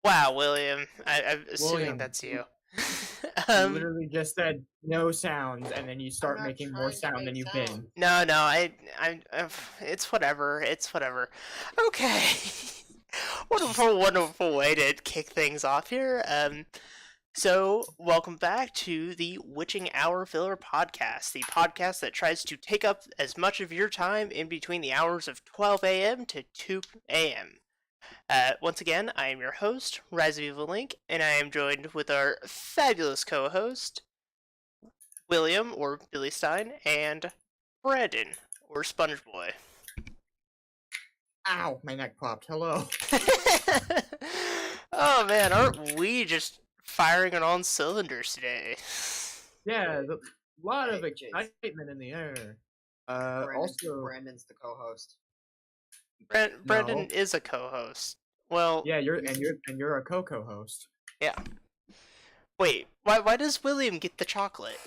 Wow, William. I'm assuming William, that's you. you literally just said no sounds, and then you I'm start not making more trying to sound make than you've sounds. been. No, it's whatever. It's whatever. Okay. Wonderful, wonderful way to kick things off here. So welcome back to the Witching Hour Filler Podcast, the podcast that tries to take up as much of your time in between the hours of 12 a.m. to 2 a.m. Once again, I am your host, Riseofevillink, and I am joined with our fabulous co-host, William, or BillyStien, and Brandon, or SpongeBoy. Ow, my neck popped. Hello. Oh man, aren't we just firing on all cylinders today? Yeah, a lot of Hey, Jace. excitement in the air. Brandon's the co-host. Brandon is a co-host. Well, yeah, you're a co-host. yeah. Wait, why does William get the chocolate?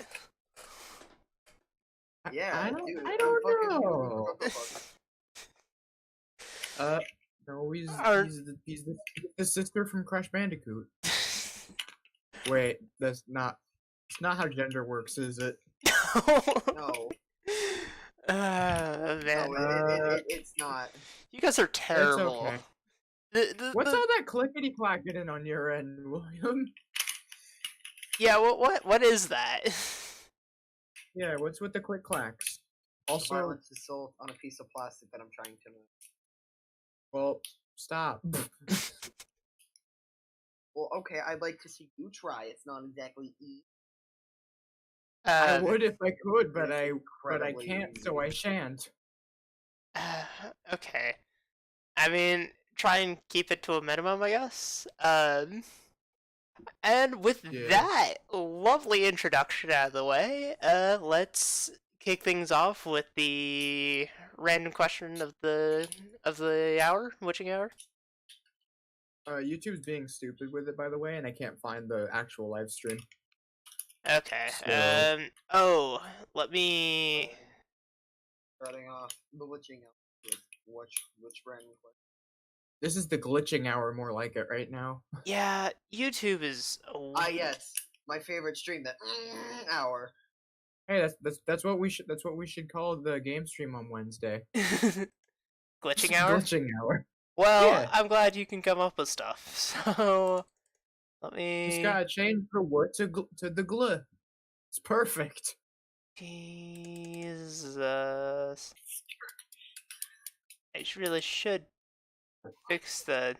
Yeah, I don't, dude, I I'm don't fucking know. Cocoa Puffs. No, Are- he's the sister from Crash Bandicoot. Wait, it's not how gender works, is it? No, Man, no, it's not. you guys are It's terrible. okay. The- What's the- all that clickety clacking on your end, William? Yeah, what is that? Yeah, what's with the click clacks? The Also, violence is sold on a piece of plastic that I'm trying to move. well, stop. Well, okay, I'd like to see you try. It's not exactly easy. I would if I could, but It's I incredibly can't, so I shan't. Okay. I mean, try and keep it to a minimum, I guess. And with Yeah. that lovely introduction out of the way, let's kick things off with the random question of the hour, witching hour. YouTube's being stupid with it, by the way, and I can't find the actual live stream. Okay. So- Oh, let me. Starting off the witching hour with which Brandon question? This is the glitching hour, more like it right now. Yeah, YouTube is. Yes, my favorite stream, the hour. Hey, that's what we should call the game stream on Wednesday. Glitching hour. Glitching hour. Well, Yeah. I'm glad you can come up with stuff. So let me. Just gotta change the word to the gl. It's perfect. Jesus. I really should fix the.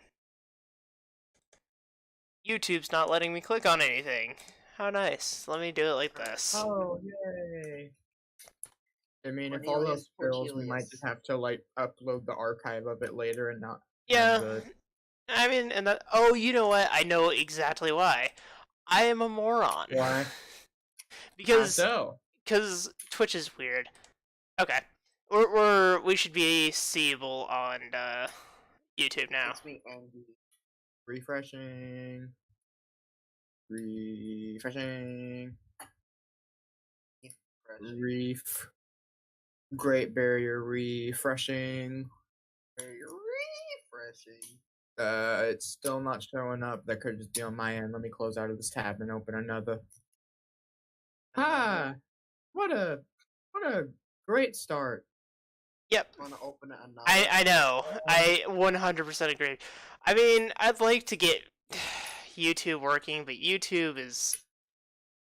YouTube's not letting me click on anything. How nice. Let me do it like this. Oh, yay. I mean, if all Cornelius else fails, we might Cornelius. just have to, like, upload the archive of it later and not... Yeah. the- I mean, and that. Oh, you know what? I know exactly why. I am a moron. Why? Because So, Twitch is weird. Okay. We should be seeable on YouTube now. It's me, Andy. refreshing. Reef. Great Barrier refreshing. Very refreshing. It's still not showing up. That could just be on my end. Let me close out of this tab and open another. Ah, what a great start. Yep. Want to open it another? I know. I 100% agree. I mean, I'd like to get YouTube working, but YouTube is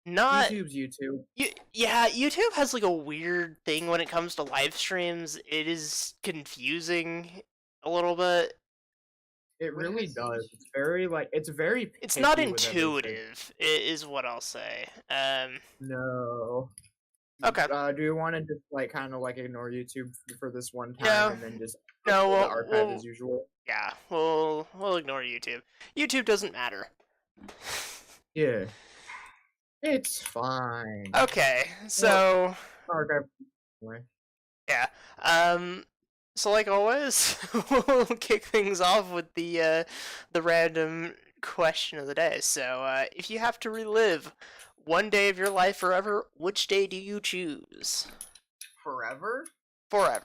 not. YouTube's YouTube. Yeah, YouTube has like a weird thing when it comes to live streams. It is confusing a little bit. It What really has does. It's very It's not picky with everything. intuitive, is what I'll say. No. Okay. Do you want to just kind of ignore YouTube for this one time No. and then just No, upload the well, archive well- as usual? Yeah, we'll ignore YouTube. YouTube doesn't matter. Yeah. It's fine. Okay, so Archive. Anyway. yeah. So like always, we'll kick things off with the random question of the day. So if you have to relive one day of your life forever, which day do you choose? Forever? Forever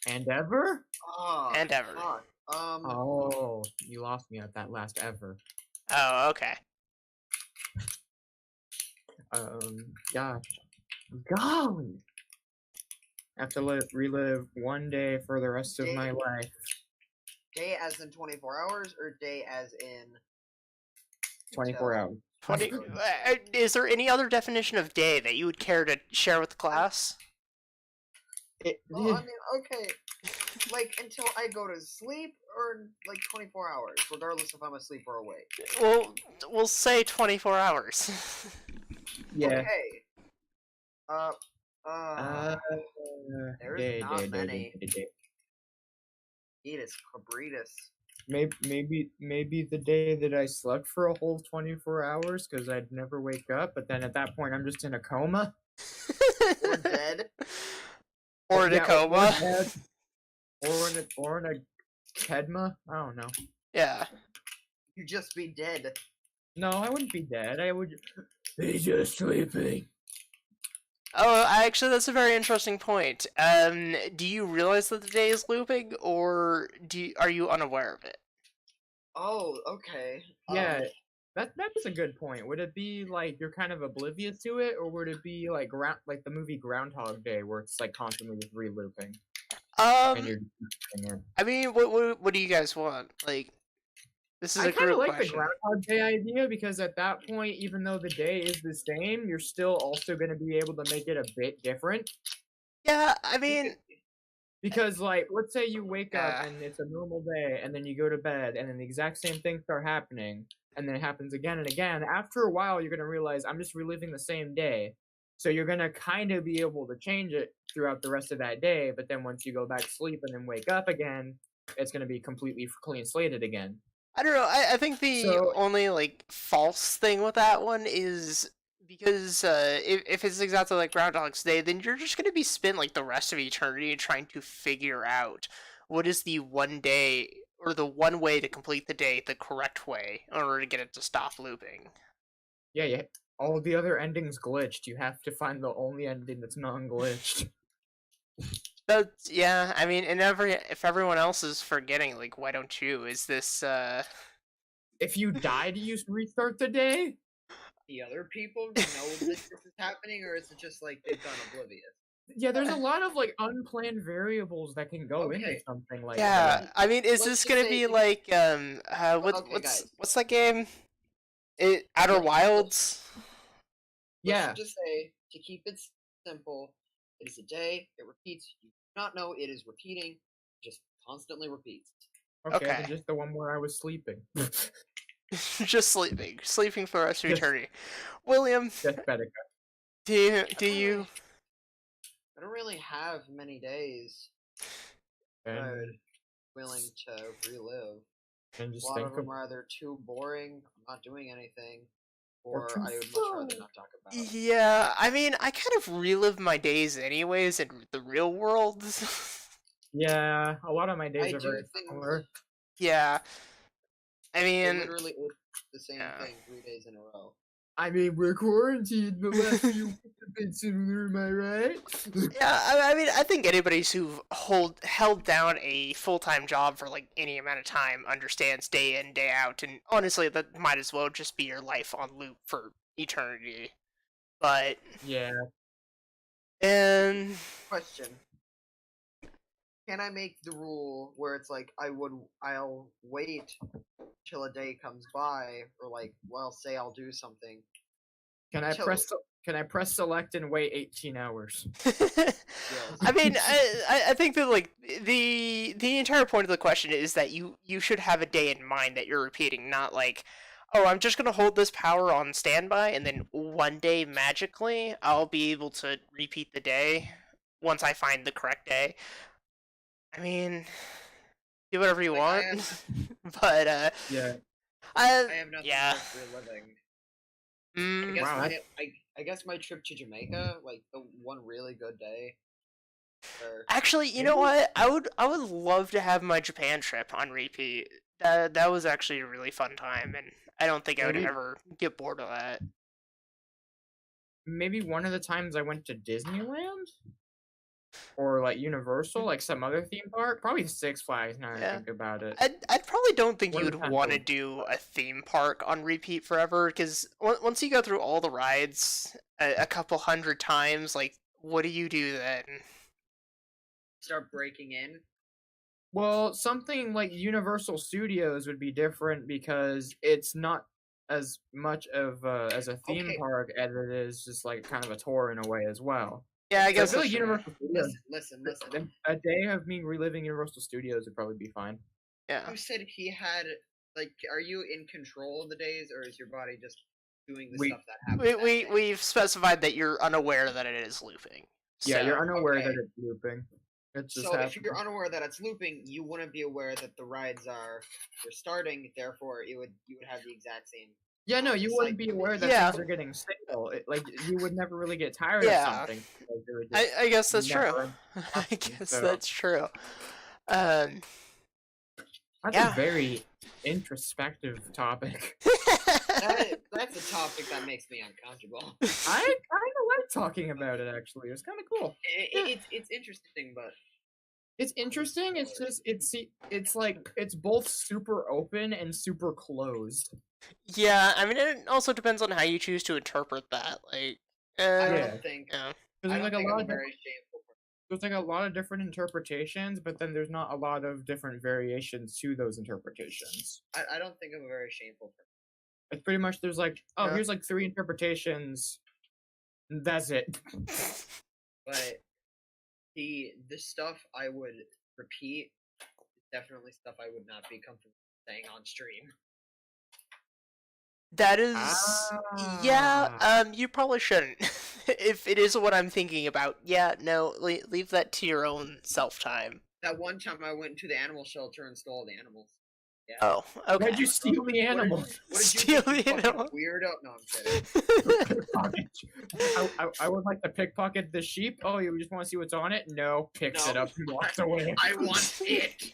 And ever? Oh, and ever. fuck. Oh, you lost me at that last ever. Oh, okay. Gosh. Golly! I have to relive one day for the rest of my life. Day as in 24 hours, or day as in 24 hours. 20. Is there any other definition of day that you would care to share with the class? Well, I mean, okay, like until I go to sleep, or like 24 hours, regardless if I'm asleep or awake. Well, we'll say 24 hours. Okay. Yeah. There's not many. Eatus cabritas. Maybe the day that I slept for a whole 24 hours because I'd never wake up, but then at that point I'm just in a coma. Or dead. Or in a coma. Or in a kedma. I don't know. Yeah. You'd just be dead. No, I wouldn't be dead. I would be just sleeping. Oh, actually, that's a very interesting point. Do you realize that the day is looping, or are you unaware of it? Oh, okay. Yeah, that's a good point. Would it be like you're kind of oblivious to it, or would it be like like the movie Groundhog Day, where it's like constantly just re-looping? And you're I mean, what do you guys want? Like, this is a kind of group like question. the Groundhog Day idea because at that point, even though the day is the same, you're still also going to be able to make it a bit different. Yeah, I mean, because like, let's say you wake up and it's a normal day, and then you go to bed, and then the exact same things start happening, and then it happens again and again. After a while, you're going to realize I'm just reliving the same day. So you're going to kind of be able to change it throughout the rest of that day, but then once you go back to sleep and then wake up again, it's going to be completely clean slated again. I don't know. I think the only like false thing with that one is because if it's exactly like Groundhog's Day, then you're just gonna be spent like the rest of eternity trying to figure out what is the one day or the one way to complete the day the correct way in order to get it to stop looping. Yeah. All the other endings glitched. You have to find the only ending that's non-glitched. But yeah, I mean, if everyone else is forgetting, like, why don't you? Is this If you die, do you restart the day? The other people know that this is happening, or is it just like they've gone oblivious? Yeah, there's a lot of like unplanned variable that can go into something like that. that. I mean, is this gonna be like what's that game? Outer Wilds? Let's just say, to keep it simple, it is a day, it repeats, you do not know it is repeating, just constantly repeats. Okay. Then just the one where I was sleeping. Just sleeping for the rest of eternity. William, do you? I don't really have many days that I'm willing to relive. And just a lot of them are either too boring, I'm not doing anything, or I would much rather not talk about it. Yeah, I mean, I kind of relive my days anyways in the real world. Yeah, a lot of my days are very similar. Yeah. I mean, literally the same thing 3 days in a row. I mean, we're quarantined, but last few weeks have been similar, am I right? Yeah, I mean, I think anybody who's held down a full-time job for like any amount of time understands day in, day out, and honestly, that might as well just be your life on loop for eternity. But yeah. And question. Can I make the rule where it's like I'll wait till a day comes by, or like, well, say I'll do something. Can I press select and wait 18 hours? Yes. I mean, I think that like the entire point of the question is that you should have a day in mind that you're repeating, not like, oh, I'm just gonna hold this power on standby, and then one day magically I'll be able to repeat the day once I find the correct day. I mean, do whatever you want, but yeah, I have nothing for living. I guess my trip to Jamaica, like the one really good day. Actually, you know what? I would love to have my Japan trip on repeat. That was actually a really fun time, and I don't think I would ever get bored of that. Maybe one of the times I went to Disneyland? Or like Universal, like some other theme park. Probably Six Flags. Now I think about it. I probably don't think One you of would the want to times do a theme park on repeat forever, because once you go through all the rides a couple hundred times, like, what do you do then? Start breaking in. Well, something like Universal Studios would be different because it's not as much of as a theme Okay. park as it is just like kind of a tour in a way as well. Yeah, I So I guess feel that's like true. Universal Studios. Listen. A day of me reliving Universal Studios would probably be fine. Yeah. You said he had, like, are you in control of the days, or is your body just doing the We- stuff that happens that day? We've specified that you're unaware that it is looping. Yeah, you're So, unaware okay. that it's looping. It's just So if happening. you're unaware that it's looping, you wouldn't be aware that the rides are starting. Therefore, you would have the exact same. Yeah, no, you wouldn't be aware that Yeah. things are getting stale. Like you would never really get tired Yeah. of something. Because it would just I guess that's never true. end I up, guess so- that's true. That's Yeah. a very introspective topic. That's a topic that makes me uncomfortable. I kind of like talking about it. Actually, it's kind of cool. It's interesting, but It's interesting. It's just it's like it's both super open and super closed. Yeah, I mean, it also depends on how you choose to interpret that. Like, I don't Yeah. think yeah. I There's don't like a think lot I'm of very shameful. there's like a lot of different interpretations, but then there's not a lot of different variations to those interpretations. I don't think I'm a very shameful person. It's pretty much there's like Yeah. here's like 3 interpretations. That's it. But the stuff I would repeat is definitely stuff I would not be comfortable saying on stream. That is, yeah. You probably shouldn't. If it is what I'm thinking about, yeah, no, leave that to your own self time. That one time I went to the animal shelter and stole the animals. Yeah. Oh, okay. Why'd you steal the animal? What did you Steal do, you the fucking animal? weirdo? No, I'm kidding. I would like to pickpocket the sheep. Oh, you just want to see what's on it? No, picks No. it up and walks away. I want it.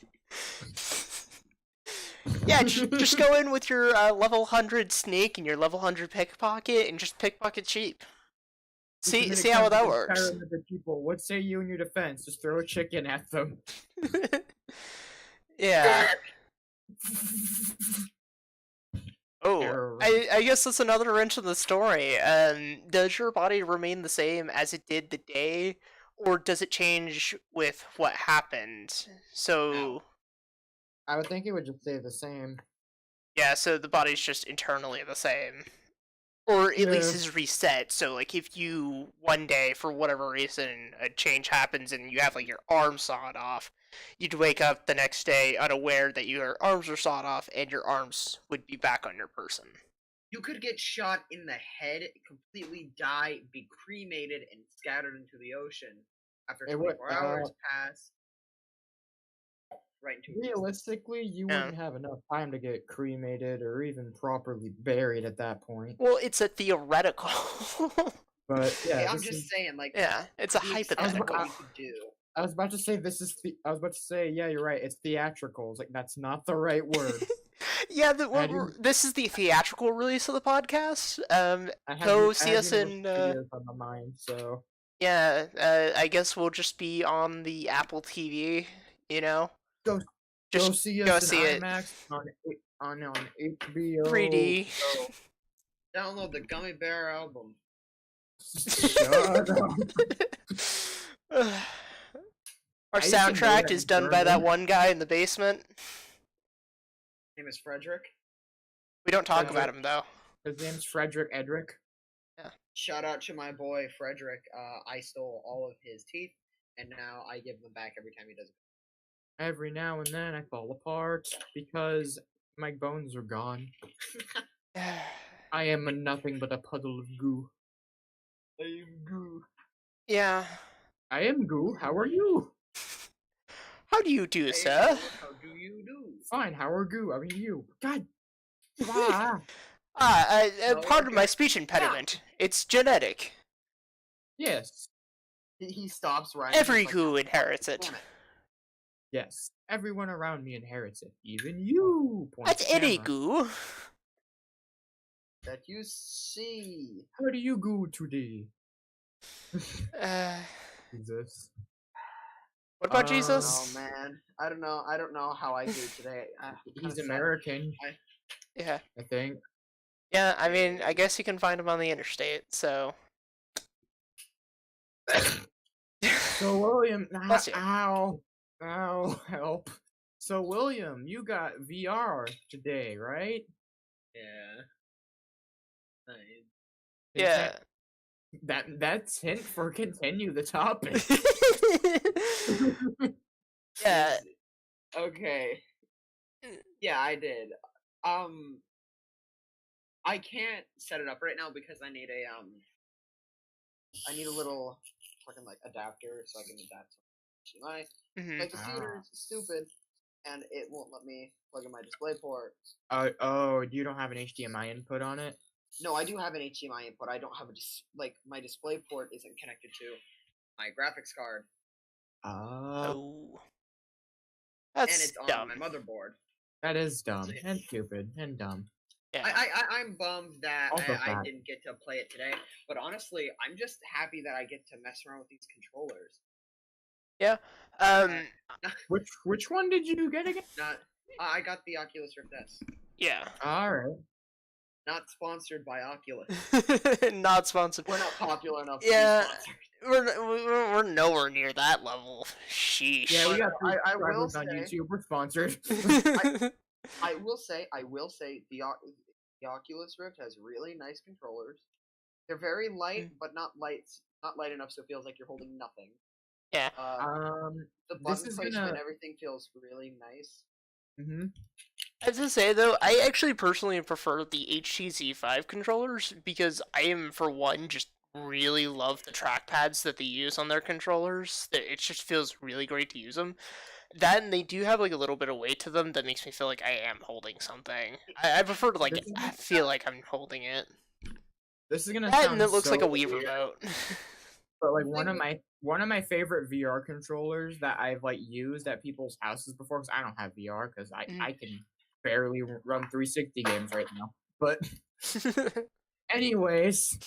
Yeah, just go in with your level 100 sneak and your level 100 pickpocket and just pickpocket sheep. See how that works. The people, what say you in your defense? Just throw a chicken at them. Yeah. Oh, Terror. I guess that's another wrench in the story. Does your body remain the same as it did the day, or does it change with what happened? So, I would think it would just stay the same. yeah, so the body's just internally the same. Or at least is reset, so like if you, one day, for whatever reason, a change happens and you have like your arm sawed off, you'd wake up the next day unaware that your arms were sawed off and your arms would be back on your person. You could get shot in the head, completely die, be cremated, and scattered into the ocean after It would- 24 hours pass. Right into Realistically, you Yeah. wouldn't have enough time to get cremated or even properly buried at that point. Well, it's a theoretical. But yeah, Hey, I'm this just is- saying, like, Yeah, it's a the extent of hypothetical. what you could do. I was about to say I was about to say, yeah, you're right. It's theatricals. Like that's not the right word. Yeah, I didn't- this is the theatrical release of the podcast. I had Go I see had us Universal in. Studios on my mind, so Yeah, I guess we'll just be on the Apple TV. You know, Go- just go see us go in see it. IMAX on HBO. 3D. So, Download the Gummy Bear album. shut up. Our I used to know soundtrack that is in done by that German. one guy in the basement. His name is Frederick. We don't talk Yeah. about him though. His name's Frederick Edric. Shout out to my boy Frederick. I stole all of his teeth, and now I give them back every time he does it. Every now and then I fall apart because my bones are gone. I am nothing but a puddle of goo. I am goo. Yeah. I am goo. How are you? How do you do, Hey, sir? how do you do? Fine. How are goo? I mean you. God. Ah. Pardon my speech impediment. It's genetic. Yes. He stops right. Every goo inherits it. Damn it. Yes. Everyone around me inherits it. Even you. Point That's the any camera. goo. That you see. How do you goo today? Uh, Jesus. What about Oh Jesus? man, I don't know how I do today. He's American, Yeah. I think. Yeah, I mean, I guess you can find him on the interstate, so. So William, Bless you. ow, help. So William, you got VR today, right? Yeah. Yeah. That's hint for continue the topic. Yeah. Okay. Yeah, I did. I can't set it up right now because I need a little fucking like adapter so I can adapt to my my computer is stupid and it won't let me plug in my display port. Oh, you don't have an HDMI input on it? No, I do have an HDMI input. I don't have my display port isn't connected to my graphics card. Oh. And That's it's on dumb. my motherboard. That is dumb and stupid and dumb. Yeah. I'm bummed that I didn't get to play it today, but honestly, I'm just happy that I get to mess around with these controllers. Yeah. Which one did you get again? I got the Oculus Rift S. Yeah. Alright. Not sponsored by Oculus. Not sponsored. We're not popular enough to Yeah. be sponsored. We're nowhere near that level. Sheesh. Yeah, we got I will subscribers on say- YouTube. We're sponsored. I will say the Oculus Rift has really nice controllers. They're very light, but not light enough so it feels like you're holding nothing. Yeah. The button placement and everything feels really nice. I have to say though, I actually personally prefer the HTC Vive controllers because I am, for one, just really love the trackpads that they use on their controllers. It just feels really great to use them. That, and they do have like a little bit of weight to them that makes me feel like I am holding something. I prefer to like feel like I'm holding it. This is gonna That, sound and it looks so like a Wii weird, remote. but like one of my favorite VR controllers that I've like used at people's houses before, because I don't have VR because I can barely run 360 games right now. But anyways,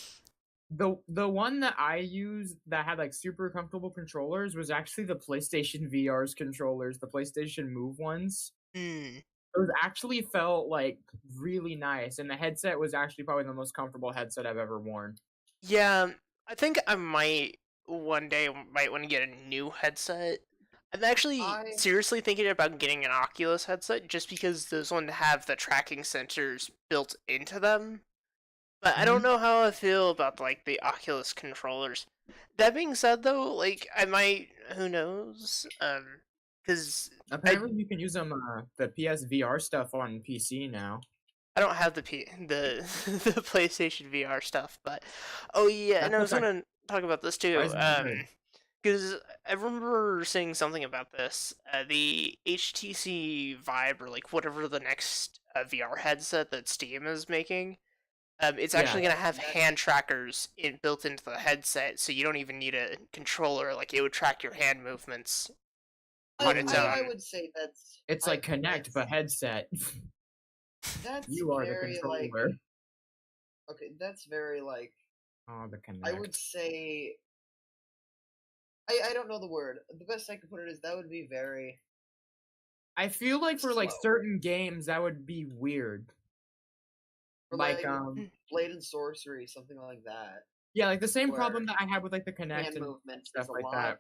the one that I used that had like super comfortable controllers was actually the PlayStation VR's controllers, the PlayStation Move ones. Those actually felt like really nice, and the headset was actually probably the most comfortable headset I've ever worn. Yeah, I think I might one day want to get a new headset. I'm actually seriously thinking about getting an Oculus headset just because those ones have the tracking sensors built into them. But I don't know how I feel about like the Oculus controllers. That being said, though, like I might, who knows? Because apparently you can use them the PSVR stuff on PC now. I don't have the the PlayStation VR stuff, but oh yeah, and I was gonna talk about this too. Because I remember seeing something about this. The HTC Vive, or like whatever the next VR headset that Steam is making, it's actually going to have hand trackers built into the headset, so you don't even need a controller. Like, it would track your hand movements on its own. I would say it's like Kinect, but headset. You are the controller. Okay, that's very like. Oh, the Kinect. I would say. I don't know the word. The best I could put it is that would be very. I feel like for like certain games that would be weird. For like Blade and Sorcery, something like that. Yeah, like the same problem that I had with like the Kinect and stuff like that.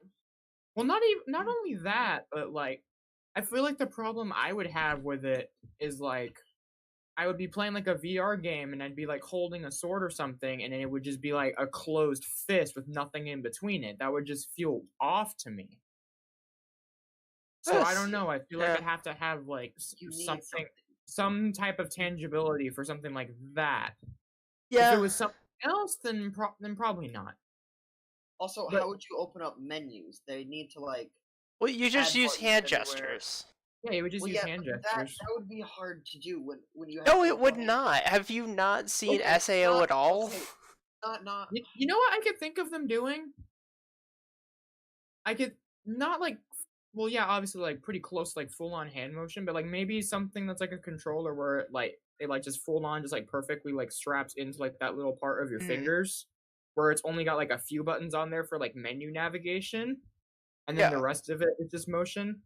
Well, not only that, but like I feel like the problem I would have with it is like I would be playing like a VR game and I'd be like holding a sword or something, and it would just be like a closed fist with nothing in between it. That would just feel off to me. So I don't know. I feel like I'd have to have like some type of tangibility for something like that. Yeah. If it was something else, then probably not. Also, how would you open up menus? They need to like. Well, you just use hand gestures. Yeah, you would just use hand gestures. That would be hard to do when you. No, it would not. Have you not seen SAO at all? Not. You know what I could think of them doing? I could not like. Well, yeah, obviously, like pretty close, like full on hand motion, but like maybe something that's like a controller where it like just full on, just like perfectly like straps into like that little part of your fingers, where it's only got like a few buttons on there for like menu navigation. and then the Yeah. rest of it is just motion.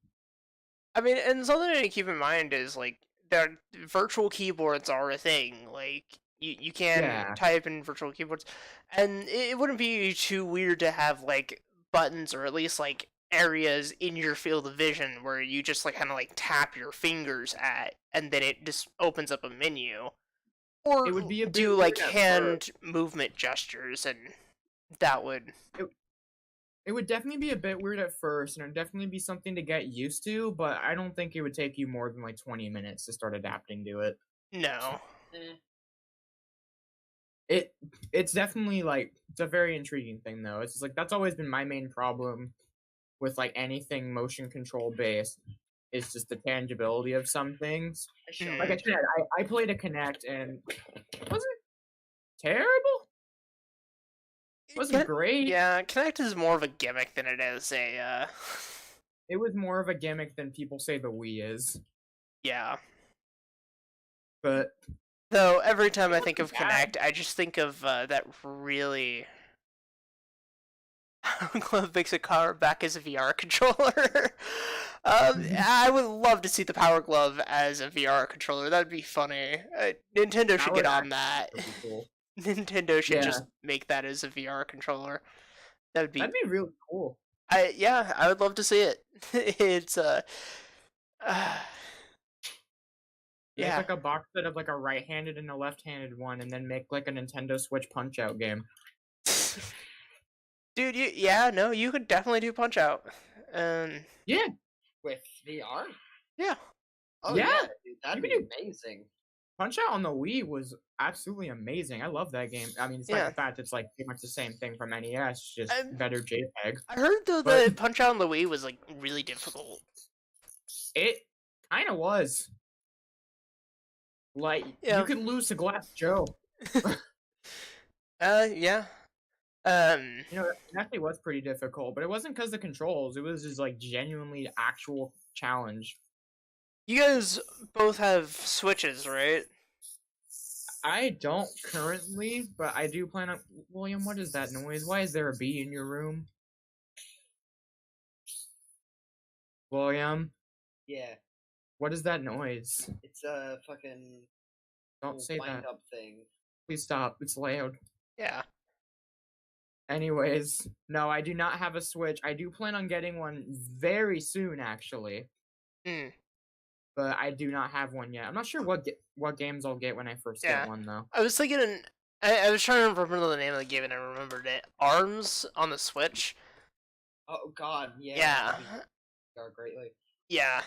I mean, and something to keep in mind is like that virtual keyboards are a thing. Like you can Yeah. type in virtual keyboards, and it wouldn't be too weird to have like buttons or at least like areas in your field of vision where you just like kind of like tap your fingers at, and then it just opens up a menu, or It would be a bit do weird like at hand movement gestures, and that would. It would definitely be a bit weird at first, and it'd definitely be something to get used to, but I don't think it would take you more than like 20 minutes to start adapting to it. No. It's definitely like it's a very intriguing thing though. It's just like that's always been my main problem with like anything motion control based is just the tangibility of some things. Like I said, I played a Kinect and it wasn't terrible. It wasn't great. Yeah, Kinect is more of a gimmick than it is a. It was more of a gimmick than people say the Wii is. Yeah. But though every time I think of Kinect, I just think of that really. Glove makes a car back as a VR controller. I would love to see the Power Glove as a VR controller. That'd be funny. Nintendo should get on that. Cool. Nintendo should just make that as a VR controller. That'd be really cool. I would love to see it. It's Make like a box set of like a right-handed and a left-handed one, and then make like a Nintendo Switch Punch-Out game. Dude, you could definitely do Punch-Out. Yeah, with VR. Yeah. Oh yeah, dude, that'd be amazing. Punch-Out on the Wii was absolutely amazing. I love that game. I mean, despite the fact it's like pretty much the same thing from NES, just better JPEG. I heard though that Punch-Out on the Wii was like really difficult. It kind of was. Like you could lose to Glass Joe. Yeah. You know, it actually was pretty difficult, but it wasn't because of the controls. It was just like genuinely actual challenge. You guys both have Switches, right? I don't currently, but I do plan on. William, what is that noise? Why is there a bee in your room? William? Yeah. What is that noise? It's a fucking. Don't say that. Up thing. Please stop. It's loud. Yeah. Anyways, no, I do not have a Switch. I do plan on getting one very soon, actually. But I do not have one yet. I'm not sure what games I'll get when I first get one, though. I was thinking. I was trying to remember the name of the game and I remembered it. ARMS on the Switch. Oh God, yeah. Yeah. Greatly. Yeah.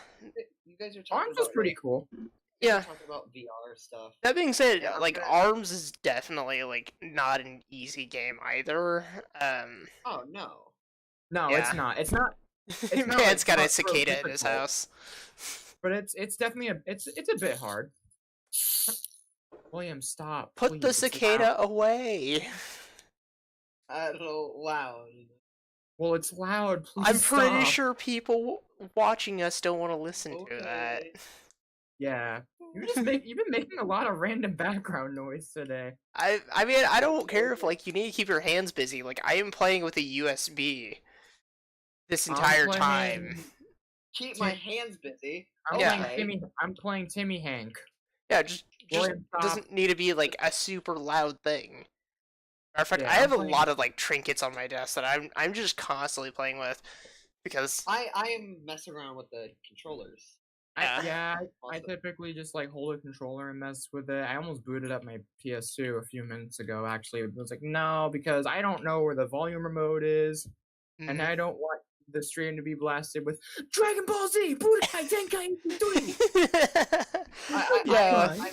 You guys are talking ARMS was pretty cool. Yeah. Talking about VR stuff. That being said, like ARMS is definitely like not an easy game either. Oh no. No, it's not. It's not. It's not Man's like got a cicada in his house. But it's definitely it's a bit hard. William, stop. Put the cicada away. I don't know, loud. Well, it's loud. Please I'm pretty stop. sure people watching us don't want to listen to that. Yeah, you've been making a lot of random background noise today. I mean, I don't care if like you need to keep your hands busy. Like I am playing with a USB this entire time. Keep my hands busy. I'm playing Timmy Hank. Yeah, just doesn't need to be like a super loud thing. Matter of fact, I have a lot of like trinkets on my desk that I'm just constantly playing with because I am messing around with the controllers. I typically just like hold a controller and mess with it. I almost booted up my PS2 a few minutes ago. Actually, it was like no, because I don't know where the volume remote is, and I don't want the stream to be blasted with Dragon Ball Z Budokai Tenkaichi 3. I'm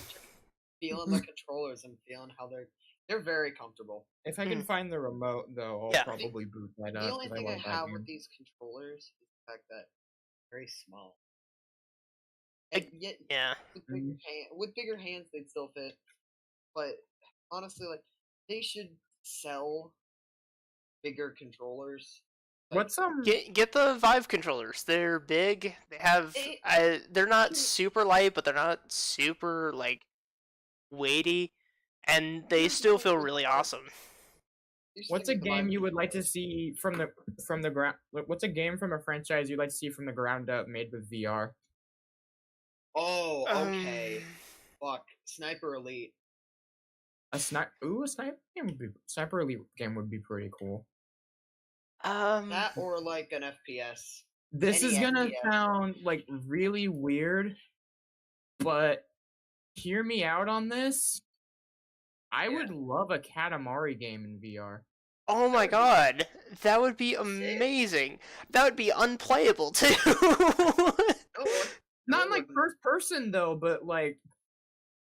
feeling the controllers and feeling how they're very comfortable. If I can find the remote, though, I'll probably boot that up. The only thing I have with these controllers is the fact that they're very small. And yet, with bigger hands, they'd still fit. But honestly, like they should sell bigger controllers. Like, get the Vive controllers. They're big. They have they're not super light, but they're not super like weighty, and they still feel really awesome. What's a game you would like to see from the ground? What's a game from a franchise you'd like to see from the ground up made with VR? Oh, okay. Fuck, Sniper Elite. A sniper Elite game would be pretty cool. That or like an FPS. This is gonna sound like really weird, but hear me out on this. I would love a Katamari game in VR. Oh my god, that would be amazing. That would be unplayable too. Not like first person though, but like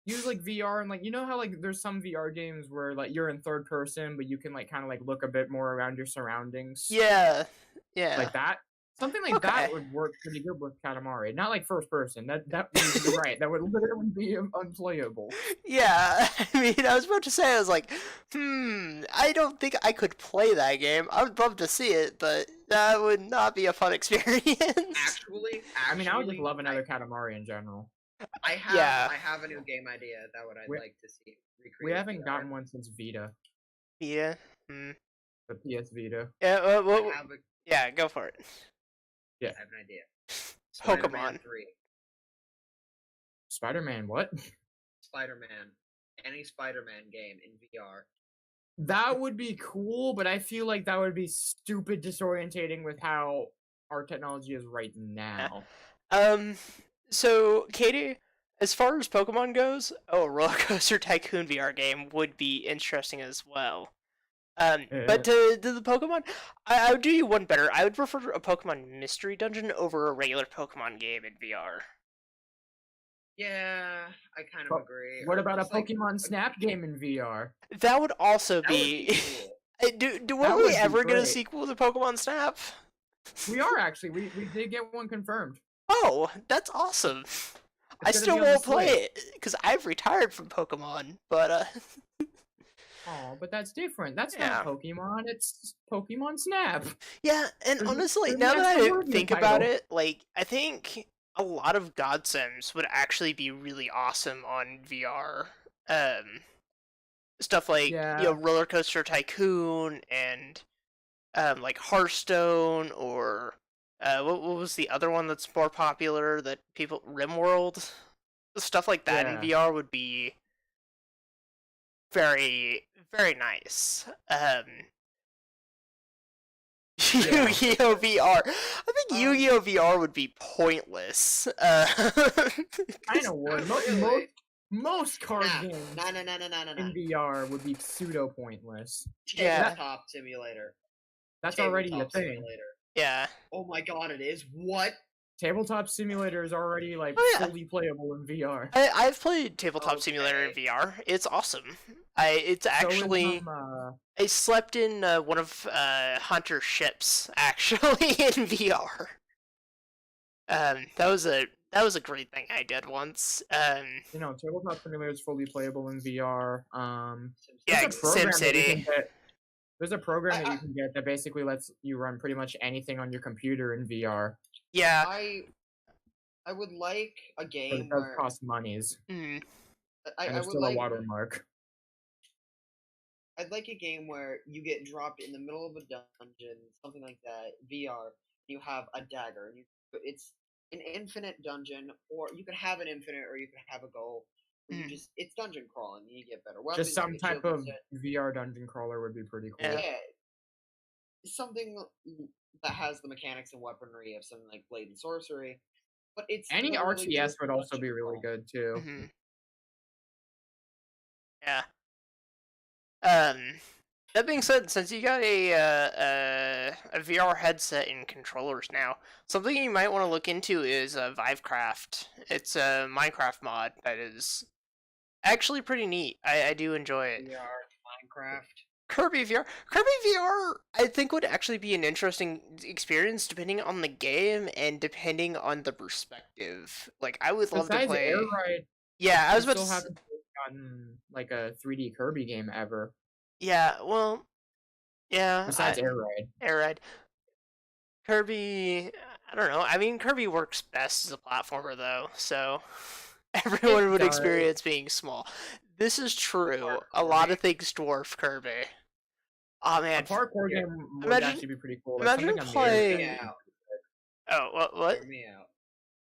use like VR and like, you know how like there's some VR games where like you're in third person, but you can like kind of like look a bit more around your surroundings. Yeah. Like that. Something like that would work pretty good with Katamari. Not like first person. That would be right. That would literally be unplayable. Yeah, I mean, I was about to say, I was like, I don't think I could play that game. I would love to see it, but that would not be a fun experience. Actually, I mean, I would just love another Katamari in general. I have a new game idea that I'd like to see. We haven't gotten one since Vita. Vita? The PS Vita. Yeah, yeah, go for it. Yeah. I have an idea. Pokemon 3. Spider-Man what? Spider-Man. Any Spider-Man game in VR. That would be cool, but I feel like that would be stupid disorientating with how our technology is right now. So, Katie, as far as Pokemon goes, Roller Coaster Tycoon VR game would be interesting as well. But to the Pokemon, I would do you one better. I would prefer a Pokemon Mystery Dungeon over a regular Pokemon game in VR. Yeah, I kind of agree. What about a Pokemon Snap game in VR? That would also be... cool. Were we ever get a sequel to Pokemon Snap? We are actually. We did get one confirmed. Oh, that's awesome. I still won't play it, because I've retired from Pokemon, but Oh, but that's different. That's not Pokemon. It's Pokemon Snap. Yeah, and honestly, now that I think about it, like, I think a lot of God Sims would actually be really awesome on VR. Stuff like, Roller Coaster Tycoon and, like, Hearthstone, or, what was the other one that's more popular that people... RimWorld? Stuff like that in VR would be very, very nice. Yu-Gi-Oh! VR. I think Yu-Gi-Oh! VR would be pointless. I know what. Most card games in VR would be pseudo pointless. Tabletop Simulator. That's already a thing. Yeah. Oh my god, it is? What? Tabletop Simulator is already like fully playable in VR. I've played Tabletop Simulator in VR. It's awesome. It's actually I slept in one of Hunter's ships actually in VR. That was a great thing I did once. Tabletop Simulator is fully playable in VR. SimCity. There's a program that you can get that basically lets you run pretty much anything on your computer in VR. Yeah. I would like a game but it does cost monies. And there's still a watermark. I'd like a game where you get dropped in the middle of a dungeon, something like that, VR. You have a dagger. It's an infinite dungeon, or you can have an infinite, or you can have a goal. It's dungeon crawling. You get better weapons. Just some type of VR dungeon crawler would be pretty cool. Yeah. Something that has the mechanics and weaponry of something like Blade and Sorcery. But it's any RTS would also be really good too. Mm-hmm. Yeah. That being said, since you got a VR headset and controllers now, something you might want to look into is Vivecraft. It's a Minecraft mod that is actually pretty neat. I do enjoy it. VR Minecraft. Kirby VR, I think would actually be an interesting experience depending on the game and depending on the perspective. Like, I would love to play. Air Ride, yeah, I was about to. Still haven't gotten like a 3D Kirby game ever. Yeah, well, yeah. Besides Air Ride. Kirby, I don't know. I mean, Kirby works best as a platformer, though, so everyone would experience being small. This is true. A lot of things dwarf Kirby. Oh man, a parkour game would actually be pretty cool. Like imagine playing. Oh, what? Hear me out.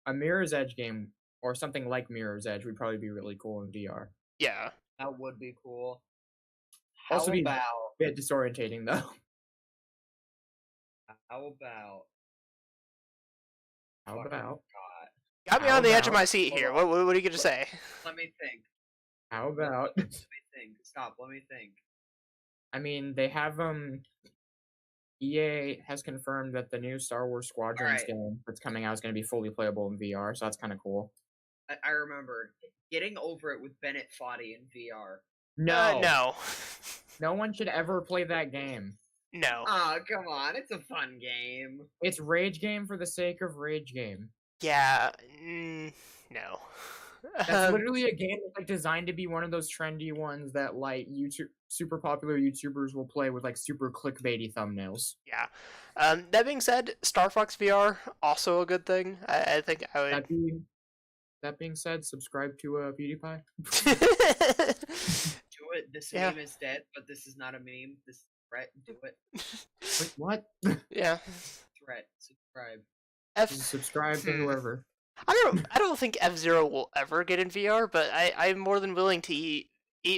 A Mirror's Edge game or something like Mirror's Edge would probably be really cool in VR. Yeah, that would be cool. Also, be a bit disorientating though. How about? God. Got me on the edge of my seat here. What are you gonna say? Let me think. How about? Let me think. Stop. Let me think. I mean, they have EA has confirmed that the new Star Wars Squadrons game that's coming out is going to be fully playable in VR, so that's kind of cool. I remember getting over it with Bennett Foddy in VR. No. No one should ever play that game. No. Oh, come on. It's a fun game. It's rage game for the sake of rage game. Yeah. No. That's literally a game that's like designed to be one of those trendy ones that like super popular YouTubers will play with like super clickbaity thumbnails. Yeah. That being said, Star Fox VR also a good thing. I think I would. That being said, subscribe to PewDiePie. Do it. This meme is dead, but this is not a meme. This is a threat. Do it. Wait, what? Yeah. Threat. Subscribe. Subscribe to whoever. I don't think F-Zero will ever get in VR, but I'm more than willing to eat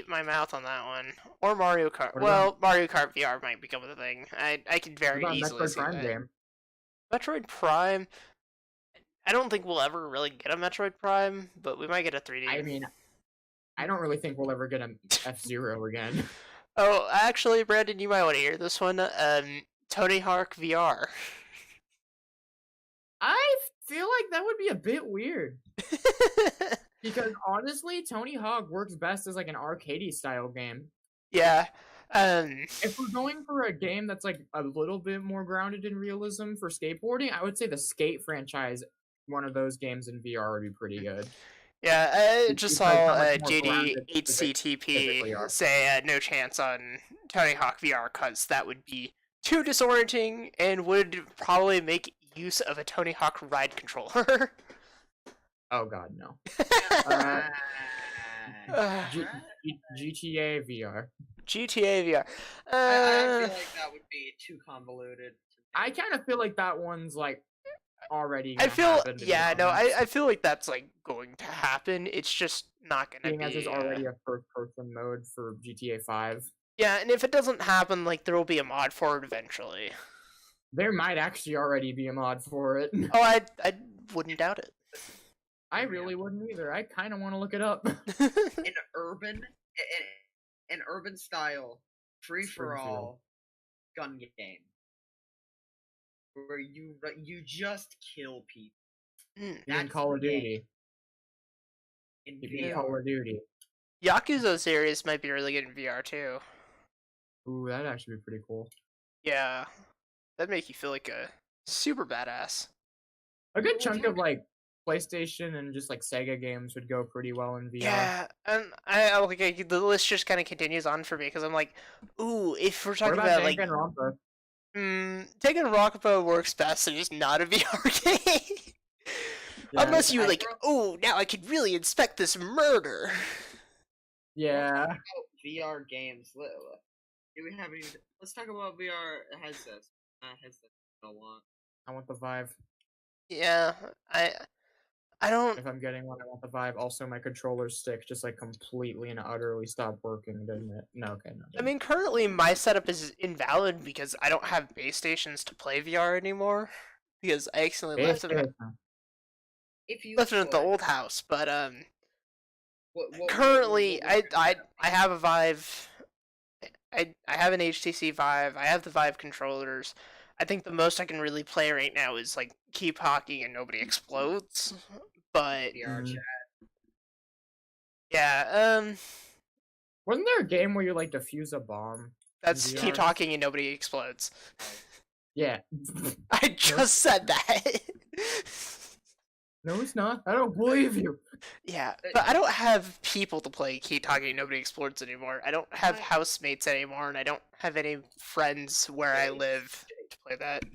my mouth on that one. Or Mario Kart. Well, Mario Kart VR might become a thing. I can very easily see that. Game? Metroid Prime. I don't think we'll ever really get a Metroid Prime, but we might get a 3D. I mean, I don't really think we'll ever get an F-Zero again. Oh, actually, Brandon, you might want to hear this one. Tony Hawk VR. I feel like that would be a bit weird. Because honestly, Tony Hawk works best as like an arcadey style game. Yeah. If we're going for a game that's like a little bit more grounded in realism for skateboarding, I would say the Skate franchise, one of those games in VR would be pretty good. Yeah, I just saw JD8CTP say no chance on Tony Hawk VR because that would be too disorienting and would probably make use of a Tony Hawk ride controller. Oh god, no. GTA VR. GTA VR. I feel like that would be too convoluted. I kind of feel like that one's like already. I feel like that's like going to happen. It's just not gonna be. As there's already a first-person mode for GTA 5. Yeah, and if it doesn't happen, like there will be a mod for it eventually. There might actually already be a mod for it. Oh, I wouldn't doubt it. I really wouldn't either. I kind of want to look it up. An urban style, free for all gun game, where you just kill people. In Call of Duty. In Call of Duty. Yakuza series might be really good in VR too. Ooh, that'd actually be pretty cool. Yeah, that'd make you feel like a super badass. A good chunk of like PlayStation and just like Sega games would go pretty well in VR. Yeah, and the list just kind of continues on for me because I'm like, ooh, if we're talking about like Danganronpa works best and it's not a VR game. Yeah, unless you like, oh, now I can really inspect this murder. Yeah. VR games. Do we have any? Let's talk about VR headsets. I want the Vive. Yeah, I don't. If I'm getting one, I want the Vive. Also, my controller stick just like completely and utterly stopped working, doesn't it? No, okay, no. I mean, currently my setup is invalid because I don't have base stations to play VR anymore because I accidentally left them. Left it at the old house, but currently I have a Vive. I have an HTC Vive. I have the Vive controllers. I think the most I can really play right now is like keep hockey and nobody explodes. But yeah, wasn't there a game where you like defuse a bomb? That's keep talking and nobody explodes. Yeah. I just said that. No, it's not. I don't believe you. Yeah, but I don't have people to play Keep Talking and Nobody Explodes anymore. I don't have housemates anymore, and I don't have any friends where I live to play that. If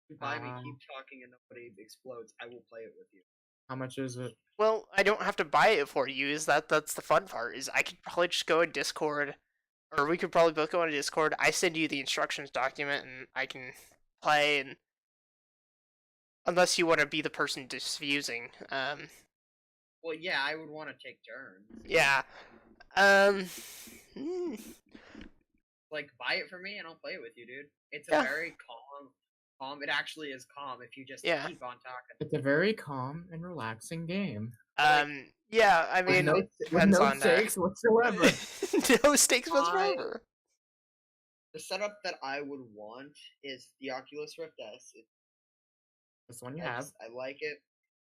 you buy me Keep Talking and Nobody Explodes, I will play it with you. How much is it? Well, I don't have to buy it for you. That's the fun part. Is I could probably just go in Discord, or we could probably both go on a Discord. I send you the instructions document, and I can play. And unless you want to be the person diffusing, Well, yeah, I would want to take turns. Yeah. Like, buy it for me and I'll play it with you, dude. It's a very calm. It actually is calm if you just keep on talking. It's a very calm and relaxing game. Yeah, I mean, with no stakes whatsoever. No stakes whatsoever. The setup that I would want is the Oculus Rift S. This one you have. I like it.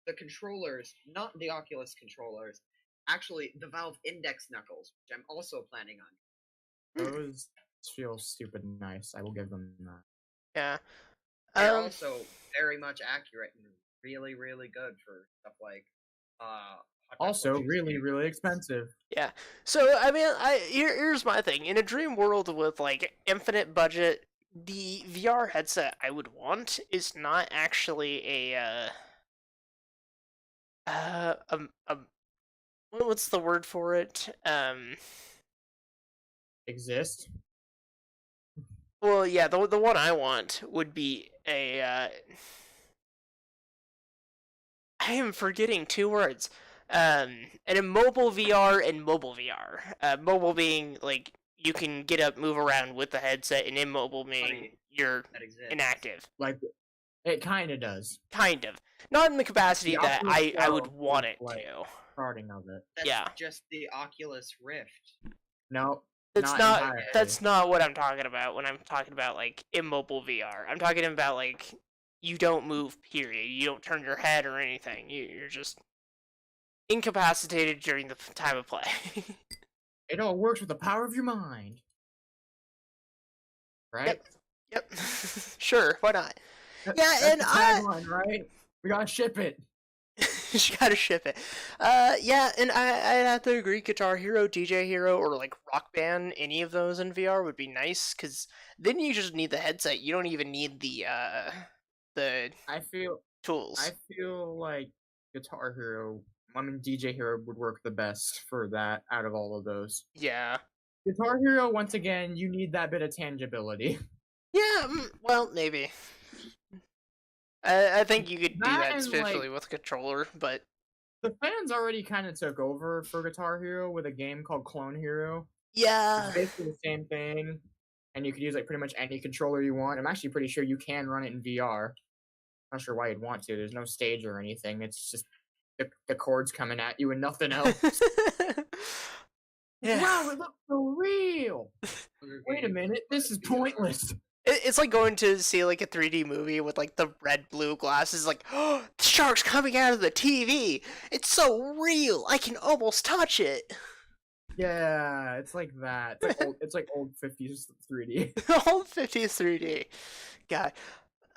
The controllers, not the Oculus controllers, actually the Valve Index Knuckles, which I'm also planning on. Those feel stupid nice. I will give them that. Yeah. They're also very much accurate and really, really good for stuff like also really, really expensive. Yeah. So I mean, here's my thing. In a dream world with like infinite budget, the VR headset I would want is not actually what's the word for it? Exist. Well, yeah, the one I want would be a I am forgetting two words. An immobile VR and mobile VR. Mobile being like you can get up, move around with the headset, and immobile being you're inactive. Like it kind of does. Kind of. Not in the capacity that I would want it to. Starting of it. That's just the Oculus Rift. No. That's not what I'm talking about when I'm talking about like immobile VR. I'm talking about like you don't move, period. You don't turn your head or anything. You're just incapacitated during the time of play. It all works with the power of your mind. Right? Yep. Sure, why not? That's and the tagline, right? We gotta ship it. You gotta ship it. Yeah, and I'd have to agree. Guitar Hero, DJ Hero, or like Rock Band, any of those in VR would be nice, because then you just need the headset. You don't even need the tools. I feel like Guitar Hero, DJ Hero would work the best for that out of all of those. Yeah. Guitar Hero, once again, you need that bit of tangibility. Yeah, well, maybe. I think you could do that especially with a controller, but the fans already kind of took over for Guitar Hero with a game called Clone Hero. Yeah. It's basically the same thing, and you could use like pretty much any controller you want. I'm actually pretty sure you can run it in VR. Not sure why you'd want to. There's no stage or anything. It's just the chords coming at you and nothing else. Yeah. Wow, it looks so real. Wait a minute, this is pointless. It's like going to see like a 3D movie with like the red-blue glasses, like, oh, the shark's coming out of the TV. It's so real. I can almost touch it. Yeah, it's like that. It's like old 50s 3D. Old 50s 3D. God.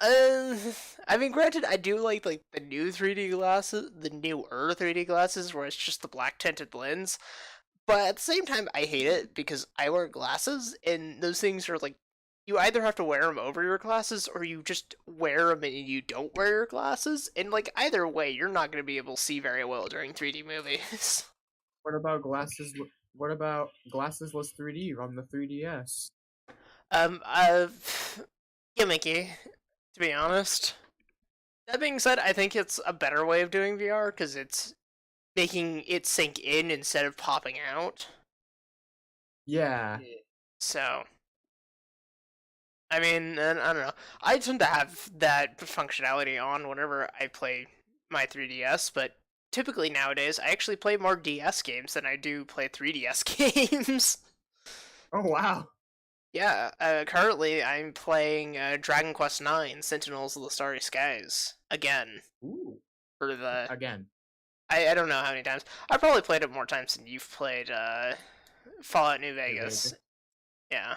I mean, granted, I do like the new 3D glasses, the newer 3D glasses, where it's just the black tinted lens. But at the same time, I hate it because I wear glasses, and those things are like, you either have to wear them over your glasses, or you just wear them and you don't wear your glasses. And like either way, you're not going to be able to see very well during 3D movies. What about glasses? What about glassesless 3D on the 3DS? Gimmicky, to be honest. That being said, I think it's a better way of doing VR because it's making it sink in instead of popping out. Yeah. So, I mean, I don't know. I tend to have that functionality on whenever I play my 3DS, but typically nowadays I actually play more DS games than I do play 3DS games. Oh, wow. Yeah, currently I'm playing Dragon Quest IX, Sentinels of the Starry Skies, again. Ooh. Again. I don't know how many times. I've probably played it more times than you've played Fallout New Vegas. Yeah.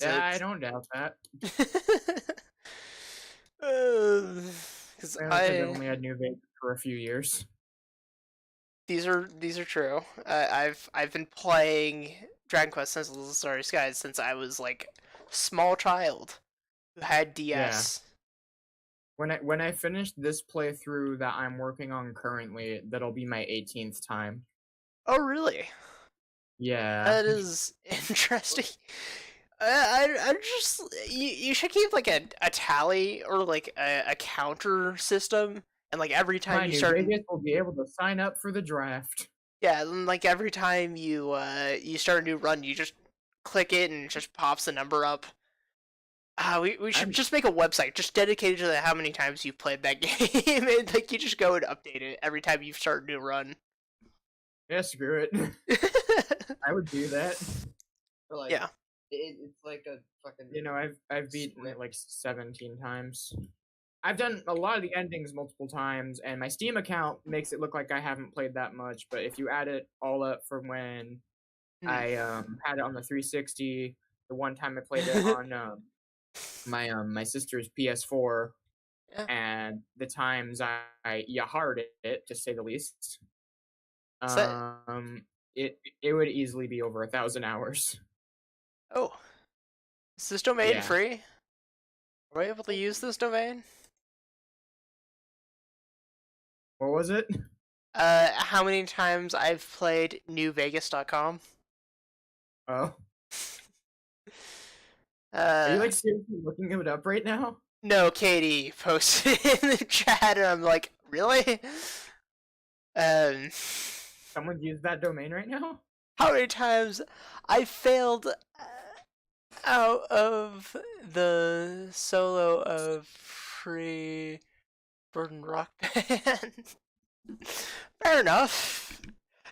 Yeah, I don't doubt that. Because I've only had New Vegas for a few years. These are true. I've been playing Dragon Quest Sentinels of the Starry Skies since I was like small child who had DS. Yeah. When I finish this playthrough that I'm working on currently, that'll be my 18th time. Oh really? Yeah. That is interesting. I just you should keep like a tally or like a counter system, and like every time you New start, Vegas will be able to sign up for the draft. yeah, and like every time you start a new run, you just click it and it just pops the number up. We should just make a website just dedicated to how many times you've played that game, and like you just go and update it every time you start a new run. Yeah, screw it. I would do that. Or like, yeah. It's like a fucking. You know, I've beaten it like 17 times. I've done a lot of the endings multiple times, and my Steam account makes it look like I haven't played that much. But if you add it all up from when I had it on the 360, the one time I played it on my sister's PS4, and the times I yaharred it, to say the least, it would easily be over 1,000 hours. Oh, is this domain free? Are we able to use this domain? What was it? How many times I've played newvegas.com? Oh. Are you like seriously looking it up right now? No, Katie posted in the chat, and I'm like, really? Someone used that domain right now? How many times I failed out of the solo of Free Burden Rock Band? Fair enough.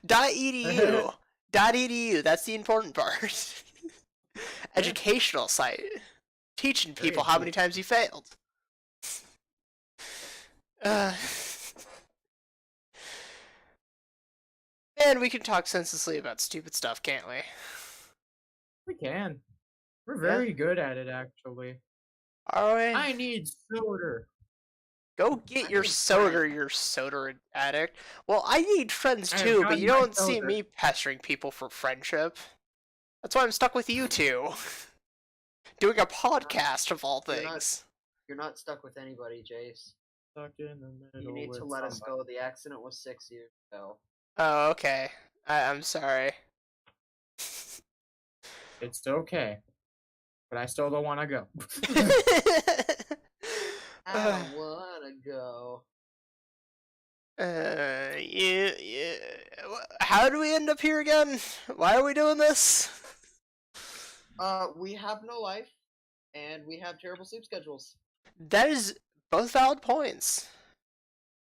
.edu. .edu, that's the important part. Educational site. Teaching people how many times you failed. And we can talk senselessly about stupid stuff, can't we? We can. We're very good at it, actually. Are we? I need soda. Go get your soda, you soda addict. Well, I need friends too, but you don't see me pestering people for friendship. That's why I'm stuck with you two. Doing a podcast of all things. You're not stuck with anybody, Jace. Stuck in the middle. You need to let us go. The accident was 6 years ago. Oh, okay. I'm sorry. It's okay. But I still don't want to go. I don't want to go. How do we end up here again? Why are we doing this? We have no life, and we have terrible sleep schedules. That is both valid points.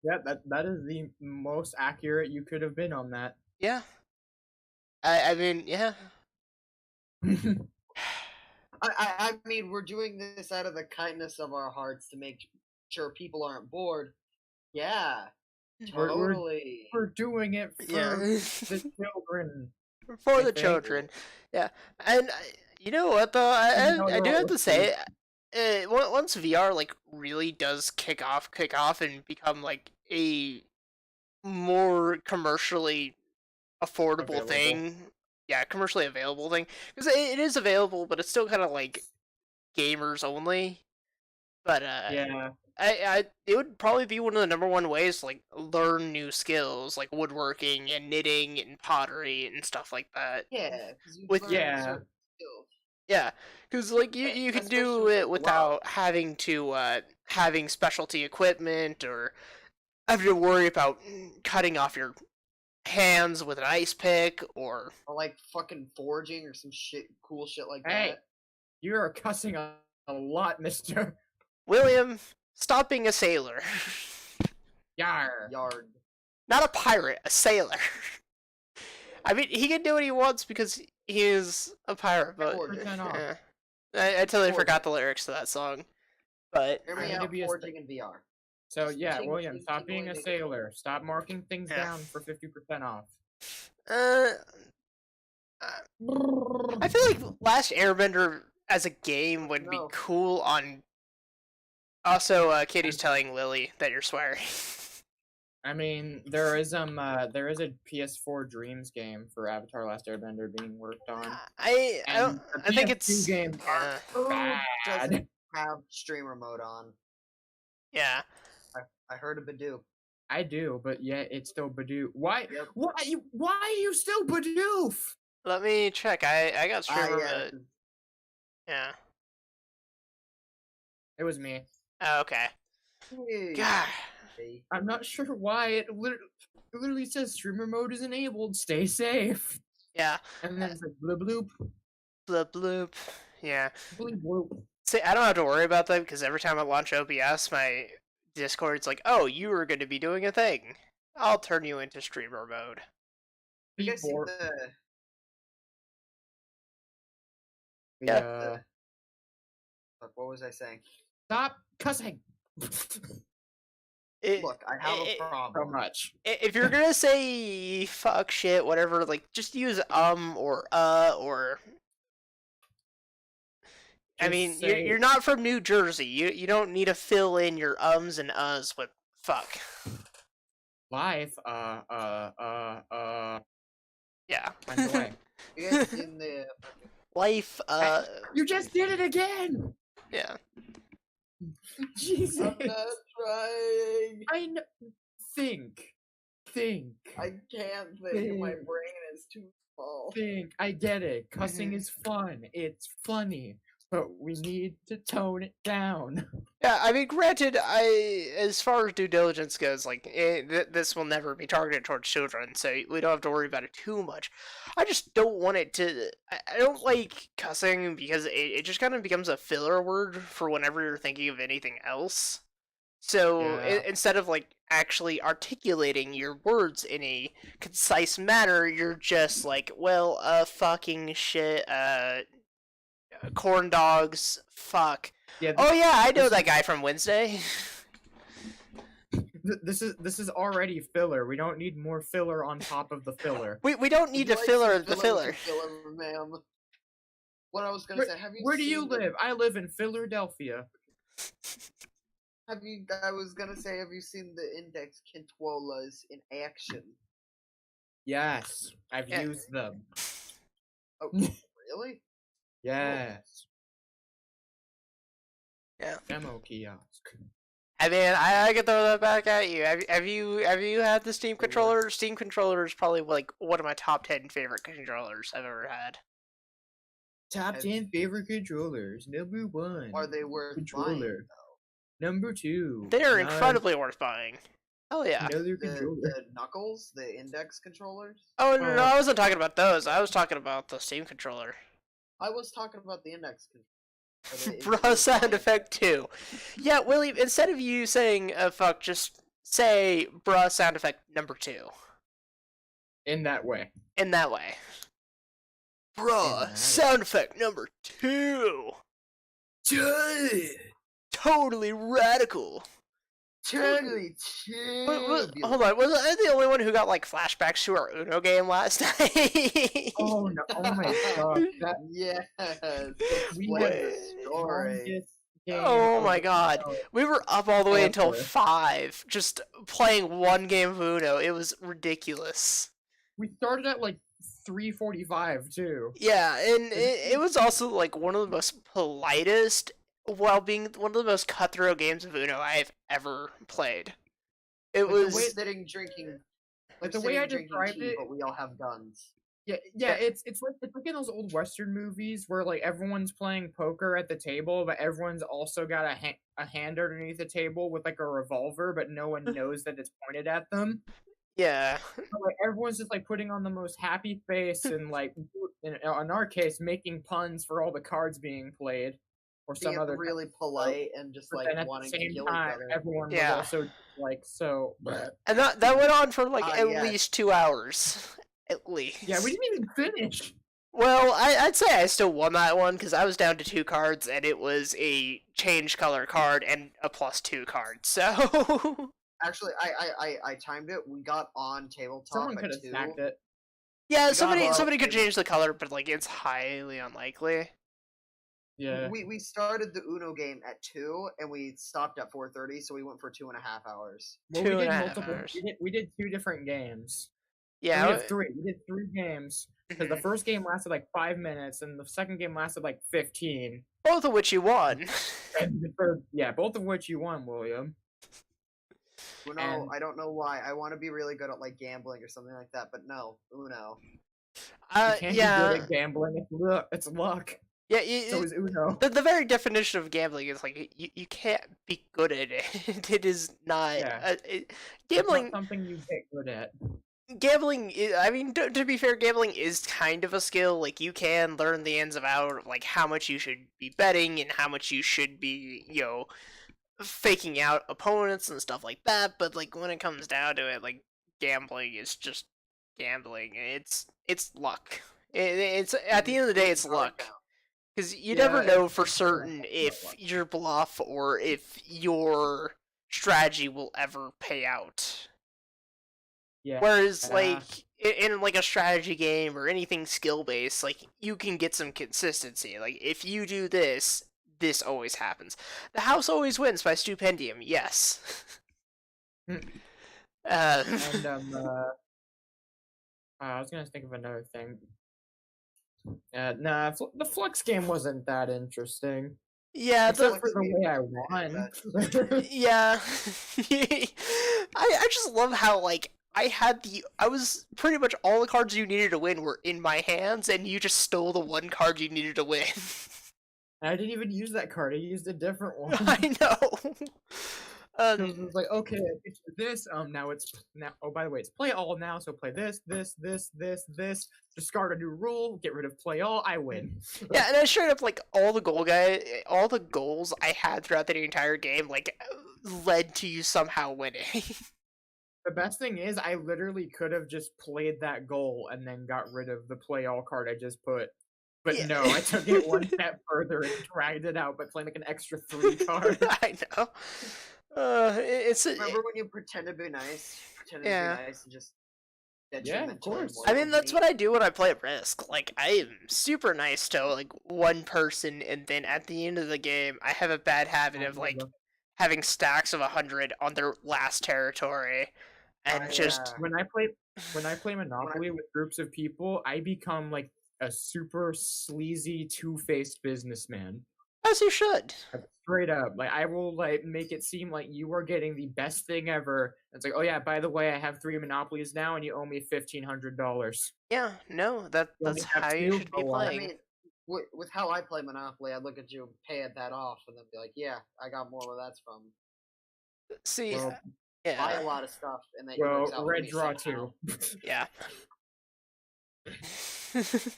Yeah, that is the most accurate you could have been on that. Yeah. I mean, yeah. I mean, we're doing this out of the kindness of our hearts to make sure people aren't bored. Yeah, totally. We're doing it for the children. For the children, yeah. And you know what, though? I do have to say, once VR like really does kick off and become like a more commercially affordable thing. Yeah, commercially available thing, because it is available, but it's still kind of like gamers only. But yeah, it would probably be one of the #1 ways to like learn new skills, like woodworking and knitting and pottery and stuff like that. Yeah, yeah, because like you can do it without having to having specialty equipment or having to worry about cutting off your hands with an ice pick or like fucking forging or some cool shit like that. Hey, you are cussing a lot, Mister William. Stop being a sailor. Yard. Not a pirate, a sailor. I mean, he can do what he wants because he is a pirate, but I totally forgot the lyrics to that song. But I need to be forging in VR. So yeah, William, stop being a sailor. Stop marking things down for 50% off. I feel like Last Airbender as a game would be cool on. Also, Katie's telling Lily that you're swearing. I mean, there is a PS4 Dreams game for Avatar: Last Airbender being worked on. I think it's games are bad. Doesn't have streamer mode on. Yeah. I heard of Badoo. I do, but yeah, it's still Badoo. Why? Yep. Why are you still Badoof? Let me check. I got streamer mode. Yeah. It was me. Oh, okay. Hey. God. I'm not sure why it literally says streamer mode is enabled. Stay safe. Yeah. And then it's like bloop bloop. Bloop bloop. Yeah. Bloop bloop. See, I don't have to worry about that because every time I launch OBS, my Discord's like, "Oh, you are going to be doing a thing. I'll turn you into streamer mode." You guys see Yeah. What was I saying? Stop cussing. Look, I have a problem. So much. If you're gonna say fuck, shit, whatever, like just use or. I mean, you're not from New Jersey. You don't need to fill in your ums and uhs with fuck. Life. Yeah. By the way. You guys in the Life. You just did it again. Yeah. Jesus. I'm not trying. I know. Think. I can't think. My brain is too small. Think. I get it. Cussing is fun. It's funny. But we need to tone it down. Yeah, I mean, granted, as far as due diligence goes, like, this will never be targeted towards children, so we don't have to worry about it too much. I just don't want it to... I don't like cussing because it just kind of becomes a filler word for whenever you're thinking of anything else. So, instead of, like, actually articulating your words in a concise manner, you're just like, well, fucking shit, corn dogs, fuck. Yeah, oh yeah, I know that guy from Wednesday. This is already filler. We don't need more filler on top of the filler. We don't need to filler the filler. Ma'am. What I was gonna say, where do you live? I live in Philadelphia. I was gonna say, have you seen the index controllers in action? Yes, I've used them. Oh, really? Yes. Yeah. Demo kiosk. I mean, I can throw that back at you. Have you had the Steam controller? Steam controller is probably like one of my top 10 favorite controllers I've ever had. Top 10 favorite controllers. Number 1. Are they worth controller? Buying, Number 2. They are incredibly worth buying. Oh yeah. The Knuckles, the index controllers. Oh no, I wasn't talking about those. I was talking about the Steam controller. I was talking about the index controller. Bro sound effect 2. Yeah, Willie, instead of you saying fuck, just say bruh sound effect number 2. In that way. In that way. Bruh sound effect number 2. Totally radical. Totally chill. Hold on, was I the only one who got like flashbacks to our Uno game last night? Oh no! Oh my god! Yes. We story. Oh my god! We were up all the way until 5, just playing one game of Uno. It was ridiculous. We started at like 3:45 too. Yeah, and it was also like one of the most politest, while being one of the most cutthroat games of Uno I've ever played. It was sitting drinking, like the way I described it. But we all have guns. Yeah. It's like in those old Western movies where like everyone's playing poker at the table, but everyone's also got a hand underneath the table with like a revolver, but no one knows that it's pointed at them. Yeah. So, like, everyone's just like putting on the most happy face and like in our case making puns for all the cards being played. Or some other really polite and just like wanting to kill each other. Everyone was also like so. And that went on for like at least 2 hours, at least. Yeah, we didn't even finish. Well, I'd say I still won that one because I was down to 2 cards and it was a change color card and a +2 card. So actually, I timed it. We got on tabletop. Someone could have stacked it. Yeah, somebody could change the color, but like it's highly unlikely. Yeah. We started the Uno game at 2 and we stopped at 4:30, so we went for 2.5 hours. Well, we did multiple. We did 2 different games. Yeah, we did 3 games because the first game lasted like 5 minutes and the second game lasted like 15. Both of which you won. And the third, both of which you won, William. Uno, I don't know why. I want to be really good at like gambling or something like that, but no, Uno. You can't be good at gambling. It's luck. Yeah, so is Uno. The very definition of gambling is like you can't be good at it. It is not gambling. It's not something you get good at. Gambling, I mean, to be fair, gambling is kind of a skill. Like, you can learn the ins and outs of, like, how much you should be betting and how much you should be, you know, faking out opponents and stuff like that. But, like, when it comes down to it, like, gambling is just gambling. It's luck. It's at the end of the day, it's luck. Because you never know for certain if your bluff or if your strategy will ever pay out. Yeah. Whereas, like, in like a strategy game or anything skill-based, like, you can get some consistency. Like, if you do this, this always happens. The house always wins by Stupendium, yes. I was gonna think of another thing. Nah, the Flux game wasn't that interesting. Yeah, except for the way I won. Yeah. I just love how, like, I was pretty much all the cards you needed to win were in my hands, and you just stole the one card you needed to win. I didn't even use that card. I used a different one. I know. It was like, okay, it's this. Now it's now. Oh, by the way, it's play all now. So play this. Discard a new rule. Get rid of play all. I win. Yeah, and I straight up like all the goals I had throughout the entire game like led to you somehow winning. The best thing is, I literally could have just played that goal and then got rid of the play all card I just put. But yeah. No, I took it one step further and dragged it out by playing like an extra 3 card. I know. Remember when you pretend to be nice? Pretend to be nice and just... Yeah, of course. I mean, that's what I do when I play Risk. Like, I am super nice to, like, one person, and then at the end of the game, I have a bad habit of, like, having stacks of 100 on their last territory, and when I play Monopoly with groups of people, I become, like, a super sleazy, two-faced businessman. As you should. Straight up. Like, I will, like, make it seem like you are getting the best thing ever. It's like, oh yeah, by the way, I have 3 Monopolies now, and you owe me $1,500. Yeah, no, that's how you should be playing. I mean, with how I play Monopoly, I look at you and pay that off, and then be like, yeah, I got more where that's from. See, yeah. Buy a lot of stuff, and then red draw too. Yeah.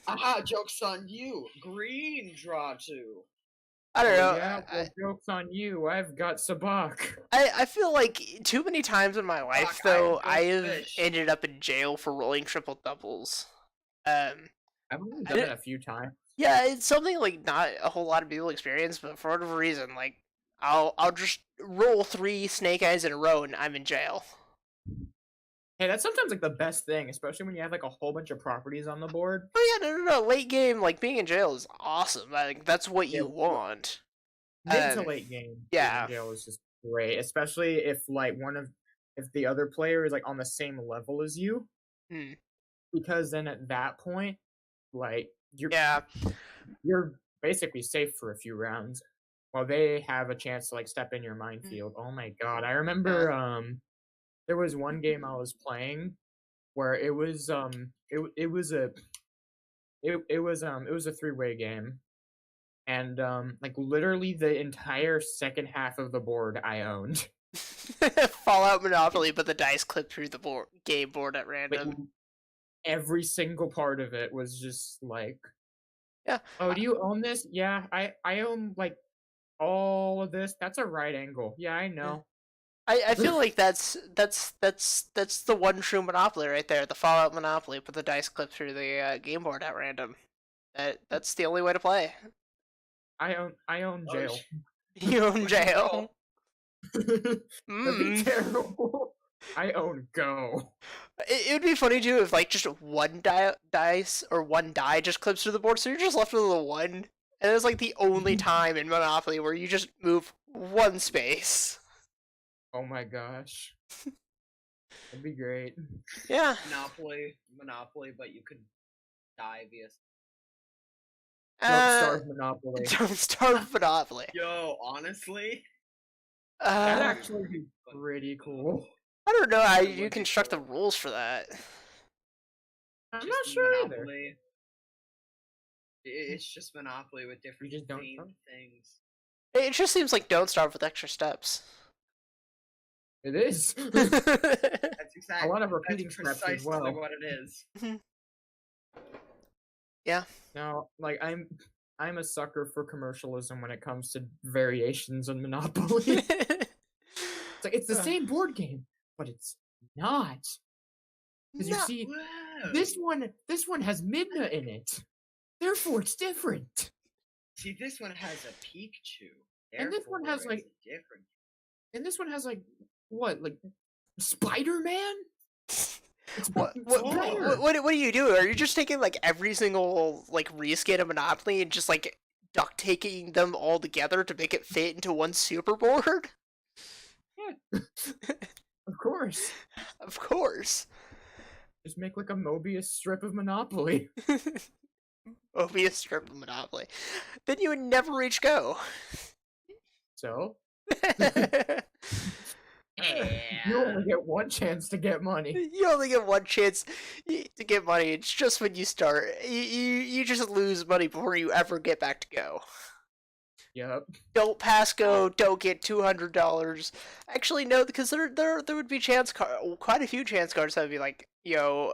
Aha, joke's on you. Green draw too. I don't know. Yeah, joke's on you. I've got Sabak. I feel like too many times in my life, though, I have ended up in jail for rolling triple doubles. I've only done it a few times. Yeah, it's something like not a whole lot of people experience, but for whatever reason, like I'll just roll 3 snake eyes in a row and I'm in jail. Hey, that's sometimes like the best thing, especially when you have like a whole bunch of properties on the board. Oh yeah, no. Late game, like being in jail is awesome. Like that's what you want. Mid to late game, being in jail is just great, especially if like if the other player is like on the same level as you. Because then at that point, like you're basically safe for a few rounds, while they have a chance to like step in your minefield. Oh my god, I remember there was one game I was playing where it was a 3-way game, and like literally the entire second half of the board I owned. Fallout Monopoly, but the dice clipped through the game board at random. Like, every single part of it was just like, yeah. Oh, do you own this? Yeah, I own like all of this. That's a right angle. Yeah, I know. I feel like that's the one true Monopoly right there, the Fallout Monopoly. Put the dice clip through the game board at random. That's the only way to play. I own jail. You own jail. That'd be terrible. I own Go. It would be funny too if like just one dice or one die just clips through the board, so you're just left with a 1, and it's like the only time in Monopoly where you just move 1 space. Oh my gosh. That'd be great. Yeah. Monopoly, but you could die via... Don't starve Monopoly. Don't starve Monopoly. Yo, honestly? That'd actually be pretty cool. I don't know how you construct the rules for that. I'm not sure Monopoly. Either. It's just Monopoly with different themed things. It just seems like Don't Starve with extra steps. It is. That's exactly. A lot of repeating steps as well. What it is. Yeah. Now, like I'm a sucker for commercialism when it comes to variations on Monopoly. It's like it's the same board game, but it's not. Because you see, this one has Midna in it. Therefore, it's different. See, this one has a Pikachu. And this one has like different. And this one has like what, like Spider-Man? What are you doing? Are you just taking like every single like reskin of Monopoly and just like duct taping them all together to make it fit into one super board? Yeah. Of course. Of course. Just make like a Mobius strip of Monopoly. Mobius strip of Monopoly. Then you would never reach go. So? You only get one chance to get money. You only get one chance to get money. It's just when you start. You just lose money before you ever get back to go. Yep. Don't pass go. Don't get $200. Actually, no, because there would be quite a few chance cards that would be like, yo,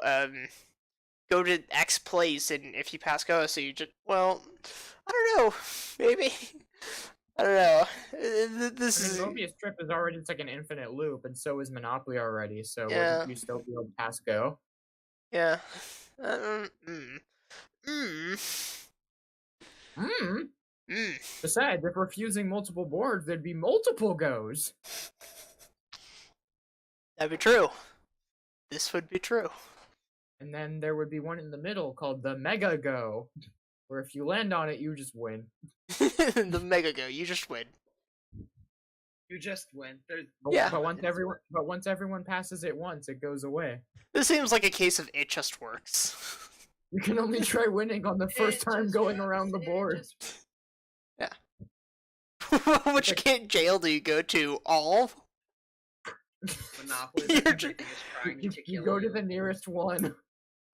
go to X place, and if you pass go, so you just, well, I don't know, maybe. I don't know. Mobius Strip is already, it's like an infinite loop, and so is Monopoly already, so wouldn't you still be able to pass go? Yeah. Besides, if we're fusing multiple boards, there'd be multiple goes. That'd be true. This would be true. And then there would be one in the middle called the Mega Go, where if you land on it, you just win. The Mega Go, you just win. You just win. But once everyone passes it once, it goes away. This seems like a case of it just works. You can only try winning on the first time going around the board. Yeah. Which jail do you go to? All? Monopoly. You go to the nearest one.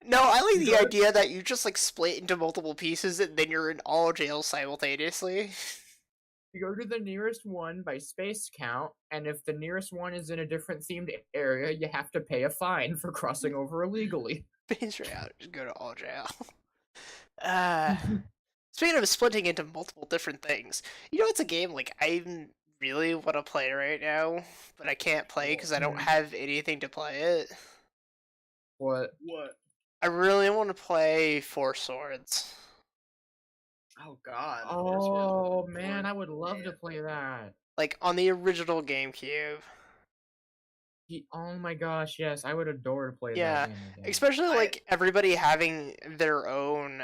No, I like the idea that you just like split into multiple pieces and then you're in all jails simultaneously. You go to the nearest one by space count, and if the nearest one is in a different themed area, you have to pay a fine for crossing over illegally. Space out, just go to all jail. Speaking of splitting into multiple different things, you know, it's a game like I really want to play right now, but I can't play because I don't have anything to play it. What? I really want to play Four Swords. Oh god. Oh man, I would love to play that. Like on the original GameCube. Oh my gosh, yes, I would adore to play that game again. Especially like everybody having their own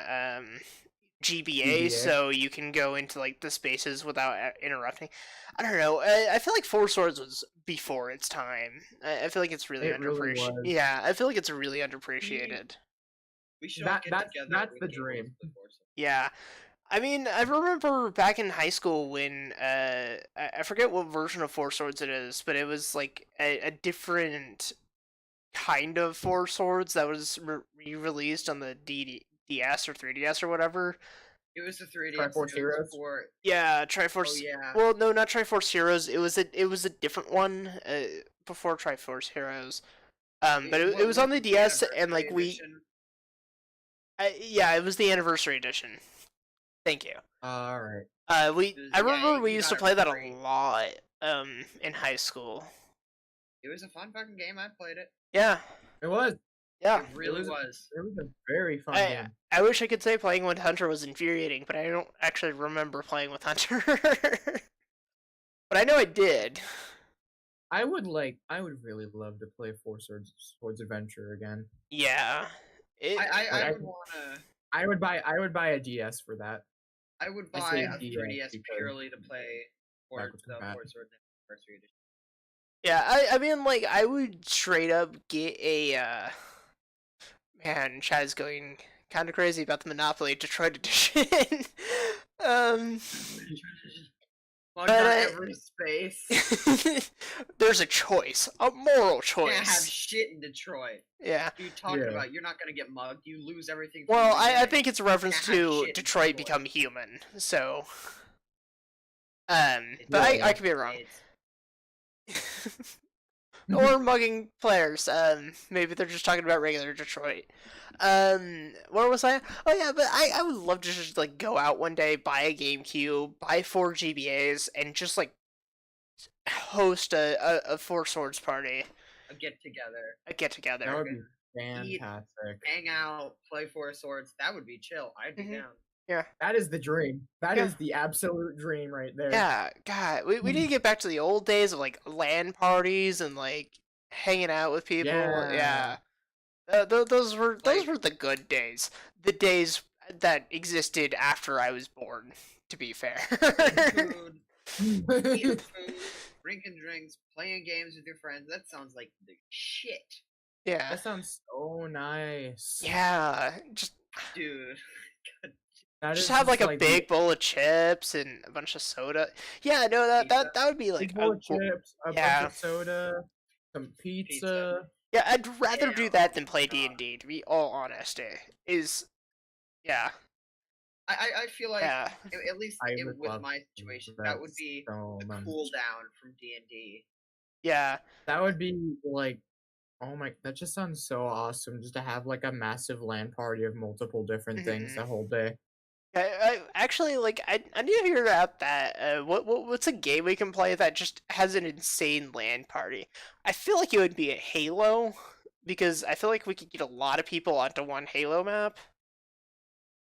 GBA, so you can go into like the spaces without interrupting. I don't know. I feel like Four Swords was before its time. I feel like it's really underappreciated. Really yeah, I feel like it's really underappreciated. We should that's the dream. Yeah. I mean, I remember back in high school when I forget what version of Four Swords it is, but it was like a different kind of Four Swords that was re-released on the DS or 3DS or whatever. It was the 3DS. Triforce Heroes. Yeah, Triforce. Oh, yeah. Well, no, not Triforce Heroes. It was a different one before Triforce Heroes. But it was on the DS, and like yeah, it was the anniversary edition. Thank you. All right. I remember we used to play that a lot in high school. It was a fun fucking game. I played it. Yeah. It was. Yeah. It really was. It was a very fun game. I wish I could say playing with Hunter was infuriating, but I don't actually remember playing with Hunter. But I know I did. I would really love to play Four Swords Adventure again. Yeah. I would wanna. I would buy a DS for that. I would buy a 3DS purely to play Four Swords Anniversary Edition. Yeah, I mean, like, I would straight up get a, man, Chad's going kind of crazy about the Monopoly Detroit Edition. Mugged on every space. There's a choice, a moral choice. Can't have shit in Detroit. Yeah. What are you talking about? You're not gonna get mugged. You lose everything. Well, I think it's a reference to Detroit Become Human. So, but I could be wrong. Or mugging players. Maybe they're just talking about regular Detroit. Where was I? Oh yeah, but I would love to just like go out one day, buy a GameCube, buy 4 GBAs, and just like host a Four Swords party. A get together. That would be fantastic. Hang out, play Four Swords. That would be chill. I'd be down. Yeah. That is the dream. That is the absolute dream right there. Yeah, God, we need to get back to the old days of like LAN parties and like hanging out with people. Yeah. Those were the good days. The days that existed after I was born, to be fair. Food, eating food, drinking drinks, playing games with your friends. That sounds like the shit. Yeah. That sounds so nice. Yeah. Dude. Just have like a big bowl of chips and a bunch of soda. Yeah, no, that would be like big bowl of chips, a bunch of soda, some pizza. Yeah, I'd rather do that than play D&D, to be all honest. Yeah. I feel like at least with my situation, that would be a cool down from D&D. Yeah. That would be like, oh my, that just sounds so awesome, just to have like a massive LAN party of multiple different things the whole day. I actually like. I need to hear about that. What's a game we can play that just has an insane LAN party? I feel like it would be a Halo, because I feel like we could get a lot of people onto one Halo map.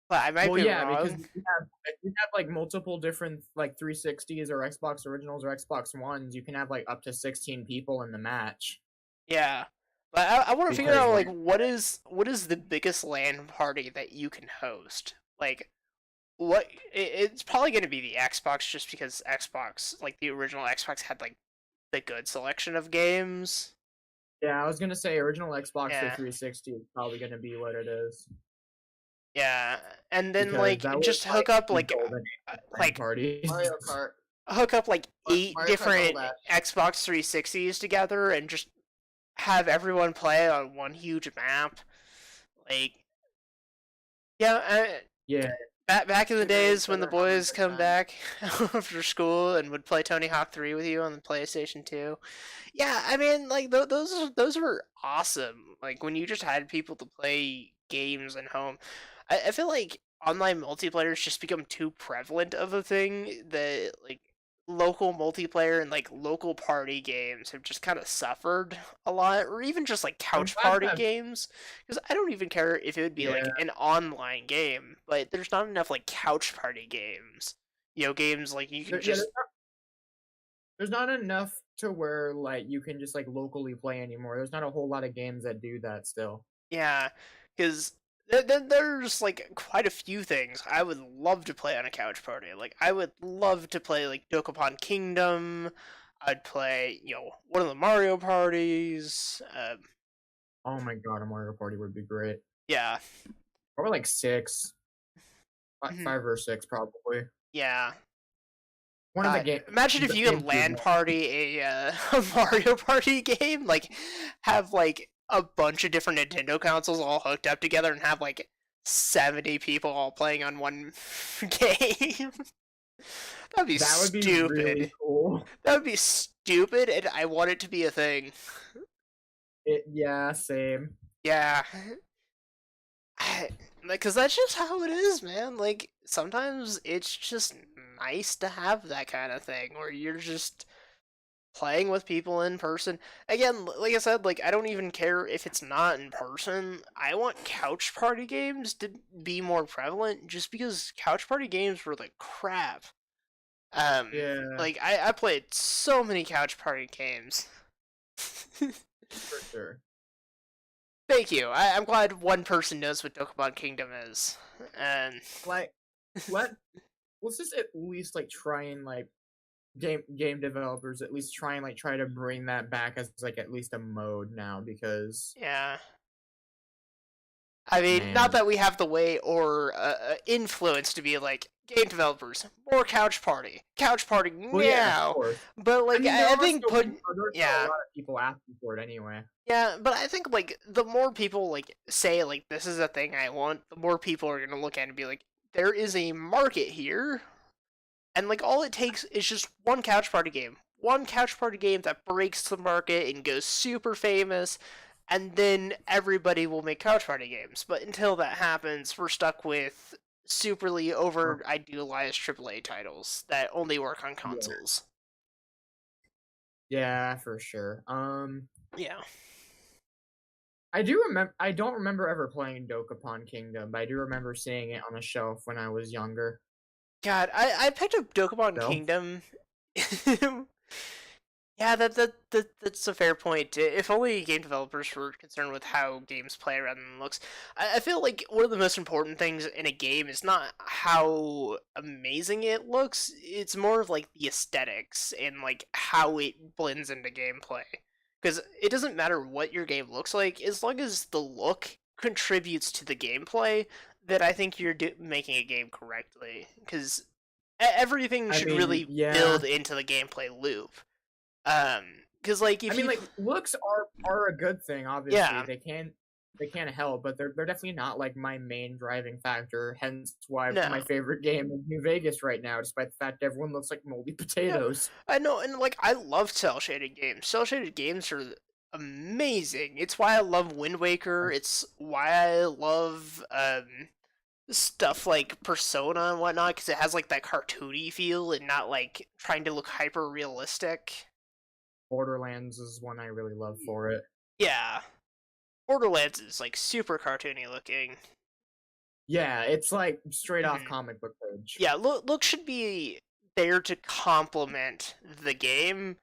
But I might be wrong. Because if you have like multiple different like 360s or Xbox Originals or Xbox Ones, you can have like up to 16 people in the match. Yeah, but I want to figure out like what is the biggest LAN party that you can host. Like, it's probably going to be the Xbox, just because Xbox, like the original Xbox, had like the good selection of games. Yeah, I was gonna say original Xbox to 360 is probably gonna be what it is. Yeah, and then like just hook up like parties. Mario Kart. Hook up like 8 different Xbox 360s together and just have everyone play on one huge map. Like, yeah. Back in the days when the boys come back after school and would play Tony Hawk 3 with you on the PlayStation 2. Yeah, I mean, like, those were awesome. Like, when you just had people to play games at home. I feel like online multiplayer has just become too prevalent of a thing that, like, local multiplayer and, like, local party games have just kind of suffered a lot, or even just, like, couch party games, because I don't even care if it would be, like, an online game, but there's not enough, like, couch party games. You know, games, like, you can just... There's not enough to where, like, you can just, like, locally play anymore. There's not a whole lot of games that do that still. Yeah, because... there's like quite a few things I would love to play on a couch party. Like, I would love to play like Dokapon Kingdom. I'd play, one of the Mario parties. Oh my god, a Mario party would be great. Yeah. Or like 6. 5 or 6 probably. Yeah. One of the games. Imagine if you could LAN party a Mario Party game. Like, have like a bunch of different Nintendo consoles all hooked up together and have like 70 people all playing on one game. That'd be stupid. Be really cool. That would be stupid, and I want it to be a thing. Yeah, same. Yeah. Because that's just how it is, man. Like, sometimes it's just nice to have that kind of thing where you're just playing with people in person. Again, like I said, like, I don't even care if it's not in person. I want couch party games to be more prevalent, just because couch party games were like crap. Like, I played so many couch party games. For sure. Thank you. I'm glad one person knows what Dokapon Kingdom is. And like, let's just at least like try and like game developers at least try to bring that back as like at least a mode now, because I mean, not that we have the way or influence to be like, game developers, more couch party Well, yeah, of course. but like I think there's a lot of people asking for it anyway. Yeah, but I think like the more people like say like this is a thing I want, the more people are gonna look at it and be like, there is a market here, and like all it takes is just one couch party game that breaks the market and goes super famous, and then everybody will make couch party games. But until that happens, we're stuck with superly over idealized AAA titles that only work on consoles. Yeah, for sure. Yeah. I don't remember ever playing Dokapon Kingdom, but I do remember seeing it on a shelf when I was younger. God, I picked up Dokapon Kingdom. Yeah, that's a fair point. If only game developers were concerned with how games play rather than looks. I feel like one of the most important things in a game is not how amazing it looks, it's more of like the aesthetics and like how it blends into gameplay. Because it doesn't matter what your game looks like, as long as the look contributes to the gameplay, that I think you're making a game correctly. Because everything should really build into the gameplay loop. Because like if looks are a good thing. Obviously, they can't help, but they're definitely not like my main driving factor. Hence why my favorite game is New Vegas right now, despite the fact everyone looks like moldy potatoes. Yeah, I know, and like I love cel shaded games. Cel shaded games are amazing. It's why I love Wind Waker. It's why I love stuff like Persona and whatnot, because it has like that cartoony feel and not like trying to look hyper realistic. Borderlands is one I really love for it. Yeah. Borderlands is like super cartoony looking. Yeah, it's like straight off comic book page. Yeah, look should be there to complement the game,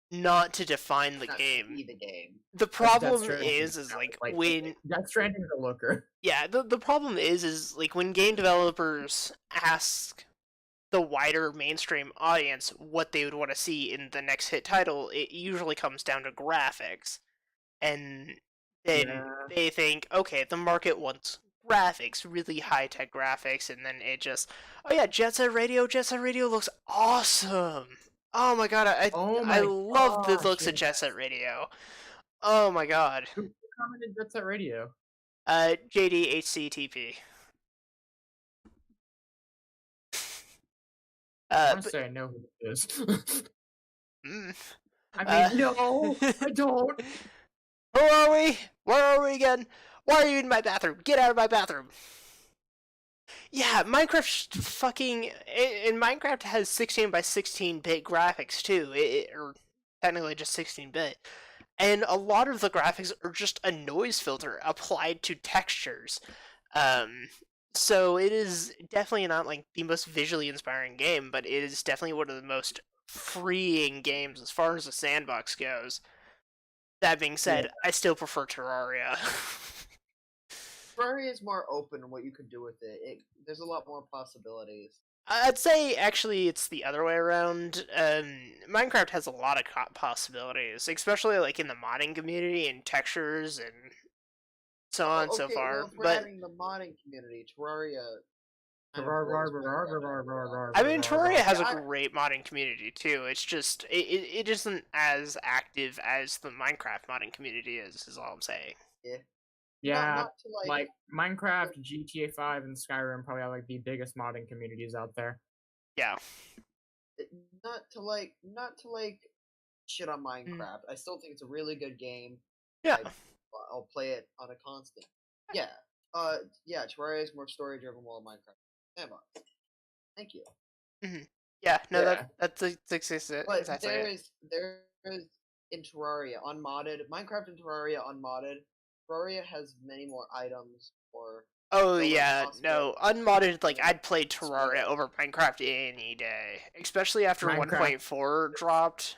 not to define the game. Be the game. The problem is like when Death Stranding's a looker. Yeah, the problem is like when game developers ask the wider mainstream audience what they would want to see in the next hit title, it usually comes down to graphics. And then they think, okay, the market wants graphics, really high-tech graphics, and then it just, oh yeah, Jet Set Radio looks awesome! Oh my god, I love the looks of Jet Set Radio. Oh my god. Who commented Jet Set Radio? JDHCTP. I want to say I know who it is. I mean, no, I don't. Who are we? Where are we again? Why are you in my bathroom? Get out of my bathroom! Yeah, Minecraft fucking... And Minecraft has 16 by 16-bit graphics, too. Or technically just 16-bit. And a lot of the graphics are just a noise filter applied to textures. So it is definitely not like the most visually inspiring game, but it is definitely one of the most freeing games as far as the sandbox goes. That being said, I still prefer Terraria. Terraria is more open what you could do with it. There's a lot more possibilities. I'd say actually it's the other way around. Minecraft has a lot of possibilities, especially like in the modding community and textures and so on and so far. Well, but having the modding community, Terraria. I mean, Terraria has a great modding community too. It's just it isn't as active as the Minecraft modding community is all I'm saying. Yeah. Yeah, not like Minecraft, GTA 5, and Skyrim probably have like the biggest modding communities out there. Yeah. Not to shit on Minecraft. I still think it's a really good game. Yeah. I'll play it on a constant. Yeah. Yeah, Terraria is more story driven while Minecraft sandbox. Thank you. Mm-hmm. Yeah, no, that's it. But there is in Terraria unmodded, Minecraft and Terraria unmodded. Terraria has many more items for. Oh yeah, no, unmodded. Like I'd play Terraria over Minecraft any day, especially after 1.4 dropped.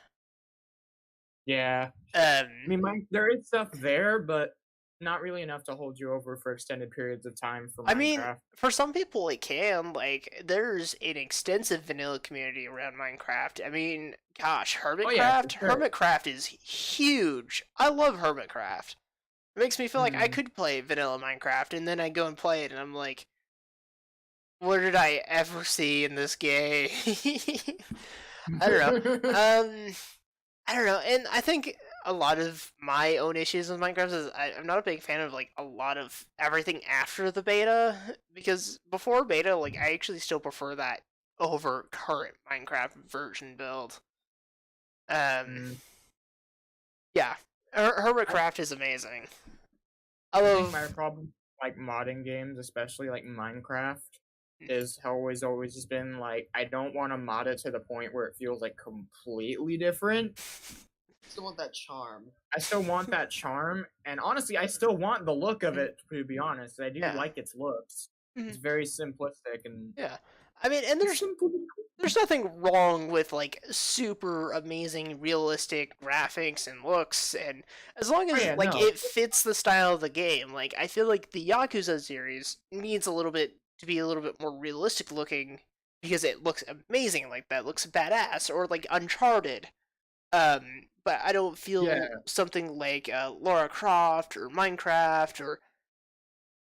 Yeah. I mean, there is stuff there, but not really enough to hold you over for extended periods of time for Minecraft. I mean, for some people it can. Like, there's an extensive vanilla community around Minecraft. I mean, gosh, Hermitcraft? Hermitcraft is huge. I love Hermitcraft. It makes me feel like I could play vanilla Minecraft, and then I go and play it, and I'm like, what did I ever see in this game? I don't know. I don't know, and I think a lot of my own issues with Minecraft is I'm not a big fan of like a lot of everything after the beta, because before beta, like I actually still prefer that over current Minecraft version build. Yeah, Hermitcraft is amazing. I think my problem, like modding games, especially like Minecraft, is always just been like I don't want to mod it to the point where it feels like completely different. Still want that charm. I still want that charm, and honestly, I still want the look of it. To be honest, I do like its looks. It's very simplistic and I mean, and there's nothing wrong with like super amazing realistic graphics and looks, and as long as it fits the style of the game. Like I feel like the Yakuza series needs to be a little bit more realistic looking because it looks amazing like that, looks badass, or like Uncharted. But I don't feel something like Lara Croft or Minecraft or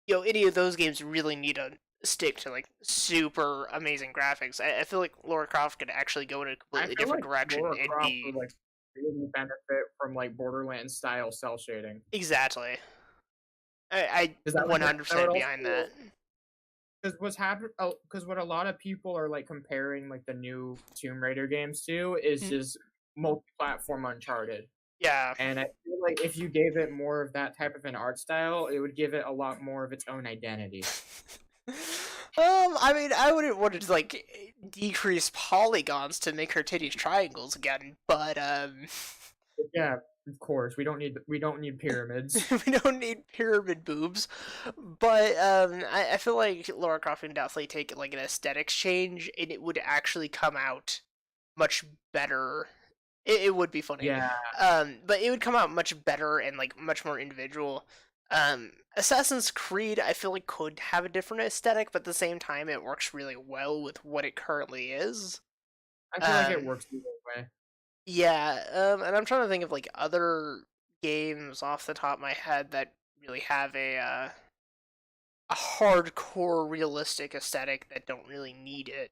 any of those games really need to stick to like super amazing graphics. I feel like Lara Croft could actually go in a completely different direction Lara and Croft be would, like, really benefit from like Borderlands style cell shading. Exactly. I 100% behind that. Because what a lot of people are like comparing like the new Tomb Raider games to is just multi-platform Uncharted. Yeah. And I feel like if you gave it more of that type of an art style, it would give it a lot more of its own identity. I mean, I wouldn't want to like decrease polygons to make her titties triangles again, but yeah, of course, we don't need pyramids. We don't need pyramid boobs, but I feel like Lara Croft can definitely take like an aesthetics change, and it would actually come out much better. It would be funny, but it would come out much better and like much more individual. Assassin's Creed, I feel like could have a different aesthetic, but at the same time, it works really well with what it currently is. I feel like it works either way. Yeah, and I'm trying to think of like other games off the top of my head that really have a hardcore realistic aesthetic that don't really need it.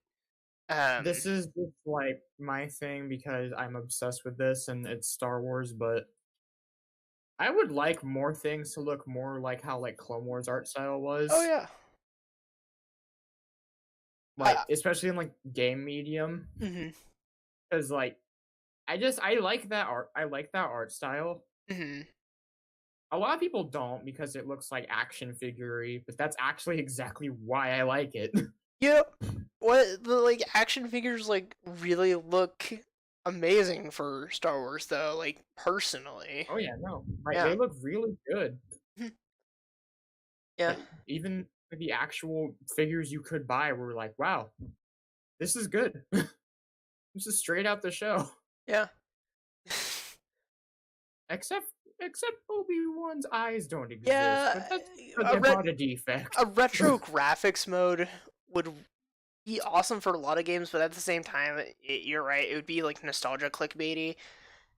This is just like my thing because I'm obsessed with this and it's Star Wars, but I would like more things to look more like how like Clone Wars art style was. Oh yeah. Like especially in like game medium. Because like I like that art. I like that art style. A lot of people don't because it looks like action figure-y, but that's actually exactly why I like it. Yeah, what the like action figures like really look amazing for Star Wars though, like personally. Oh yeah, no. Like they look really good. Yeah. Like, even the actual figures you could buy were like, wow, this is good. This is straight out the show. Yeah. Except Obi-Wan's eyes don't exist. Yeah, but that's a defect. A retro graphics mode would be awesome for a lot of games, but at the same time, you're right, it would be like nostalgia clickbaity.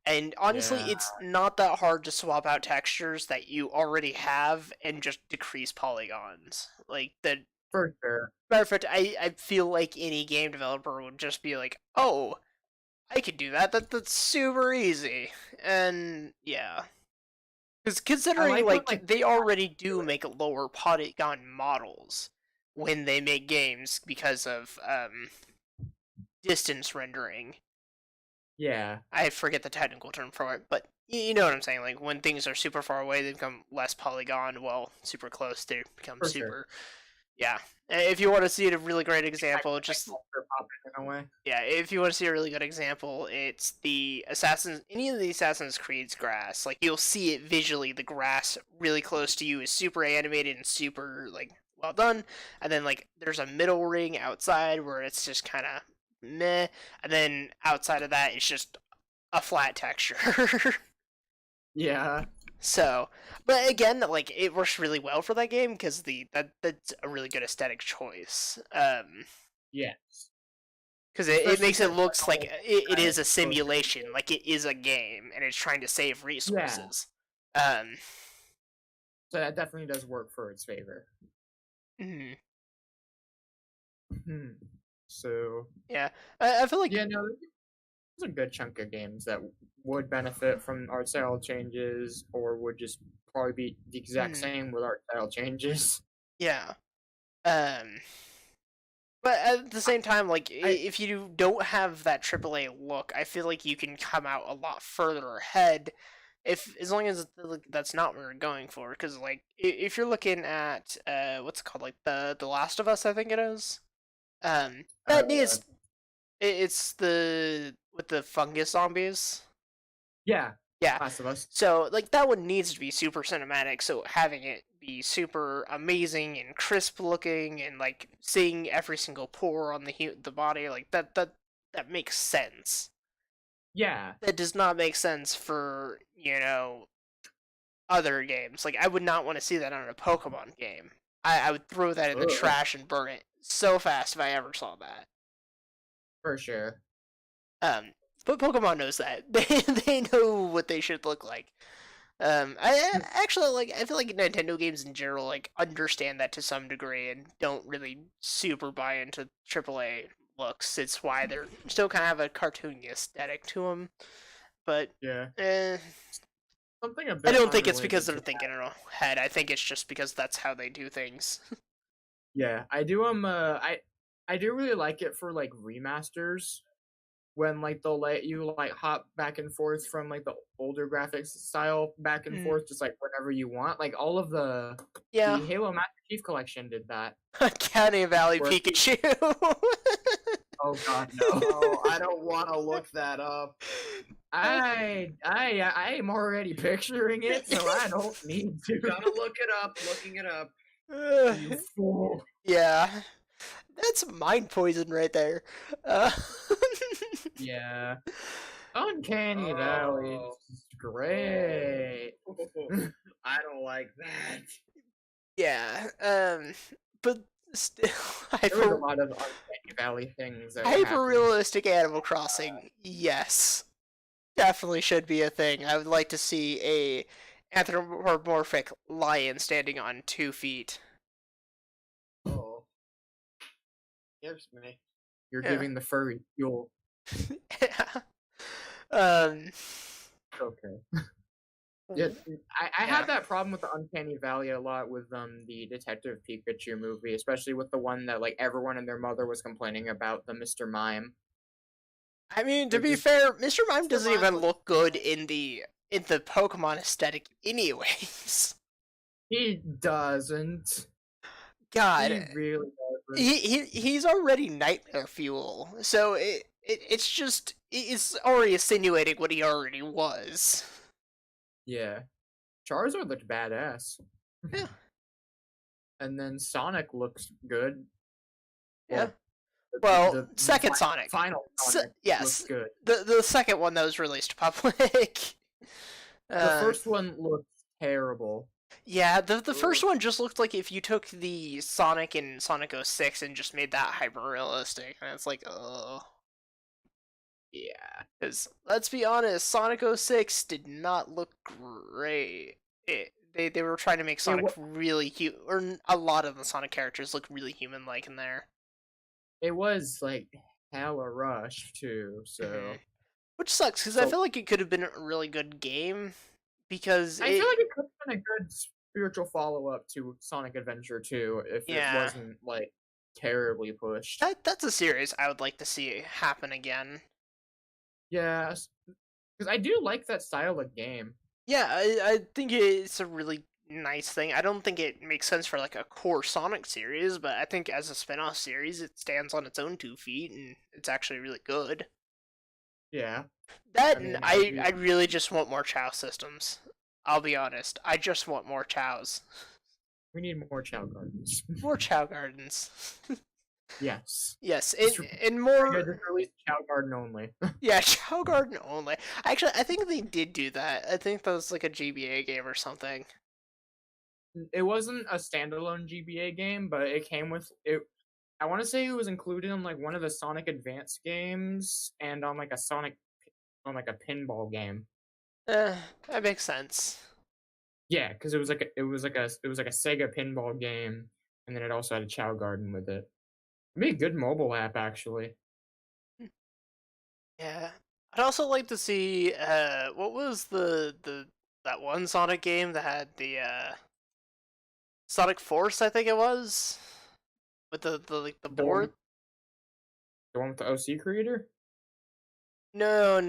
And honestly, it's not that hard to swap out textures that you already have and just decrease polygons. Like the For sure. Matter of fact, I feel like any game developer would just be like, oh, I could do that. That's super easy. And yeah. Because considering like they already do make lower polygon models when they make games because of distance rendering. Yeah. I forget the technical term for it, but you know what I'm saying. Like when things are super far away, they become less polygon. While super close, they become super. Sure. Yeah. If you want to see a really great example, just if you want to see a really good example, it's any of the Assassin's Creed's grass. Like you'll see it visually. The grass really close to you is super animated and super like well done. And then like there's a middle ring outside where it's just kind of meh, and then outside of that it's just a flat texture. Yeah. So, but again, like it works really well for that game because that's a really good aesthetic choice. Yes. Because it makes it looks like it is a simulation, like it is a game, and it's trying to save resources. So that definitely does work for its favor. Mm-hmm. So yeah, I feel like there's a good chunk of games that would benefit from art style changes, or would just probably be the exact same with art style changes. Yeah. But at the same time, like, if you don't have that AAA look, I feel like you can come out a lot further ahead, as long as that's not what we're going for. Because like, if you're looking at what's it called, like the Last of Us, I think it is. That needs it's the with the fungus zombies. Yeah. Yeah. Last of Us. So like that one needs to be super cinematic. So having it be super amazing and crisp looking, and like seeing every single pore on the body, like that makes sense. Yeah. That does not make sense for other games. Like I would not want to see that on a Pokemon game. I would throw that in the trash and burn it so fast if I ever saw that. For sure. But Pokemon knows that. They know what they should look like. I actually I feel like Nintendo games in general like understand that to some degree and don't really super buy into AAA looks. It's why they're still kind of have a cartoony aesthetic to them. But yeah, something a bit I don't think it's because they're thinking in a head. I think it's just because that's how they do things. Yeah, I do. I do really like it for like remasters, when like they'll let you like hop back and forth from like the older graphics style back and forth just like whenever you want. Like all of the Halo Master Chief Collection did that. County Valley Pikachu. Oh god, no. I don't want to look that up. I am already picturing it, so I don't need to. Gotta look it up. Looking it up. You fool. Yeah. That's mind poison right there. Yeah. Uncanny Valley is great. I don't like that. Yeah. But still, there was a lot of Uncanny Valley things. Hyper realistic Animal Crossing, yes, definitely should be a thing. I would like to see a anthropomorphic lion standing on 2 feet. Oh, scares me. You're giving the furry fuel. Yeah. Okay. Yeah, I had that problem with the Uncanny Valley a lot with the Detective Pikachu movie, especially with the one that like everyone and their mother was complaining about, the Mr. Mime. I mean, to be fair, Mr. Mime doesn't even look good in the Pokemon aesthetic anyways. He doesn't. God, he really doesn't. He's already nightmare fuel, so it's already insinuating what he already was. Yeah, Charizard looked badass. Yeah, and then Sonic looks good. Yeah. Well, second Sonic. Final Sonic looks good. The second one that was released to public. The first one looked terrible. Yeah, the first one just looked like if you took the Sonic in Sonic 06 and just made that hyper realistic, and it's like, ugh. Yeah, because let's be honest, Sonic 06 did not look great. They were trying to make Sonic really or a lot of the Sonic characters look really human-like in there. It was like hella rushed too, so which sucks because I feel like it could have been a really good game. Because I feel like it could have been a good spiritual follow-up to Sonic Adventure 2 if it wasn't like terribly pushed. That's a series I would like to see happen again. Yeah, because I do like that style of game. Yeah, I think it's a really nice thing. I don't think it makes sense for like a core Sonic series, but I think as a spin-off series, it stands on its own 2 feet, and it's actually really good. Yeah. I really just want more Chow systems. I'll be honest. I just want more Chows. We need more Chow Gardens. More Chow Gardens. Yes. Yes, and more. Just release Chow Garden only. Yeah, Chow Garden only. Actually, I think they did do that. I think that was like a GBA game or something. It wasn't a standalone GBA game, but it came with it. I want to say it was included in like one of the Sonic Advance games and on like a pinball game. That makes sense. Yeah, because it was like a Sega pinball game, and then it also had a Chow Garden with it. It'd be a good mobile app, actually. Yeah. I'd also like to see what was that one Sonic game that had the Sonic Force, I think it was, with the like the board. The one with the OC creator? No.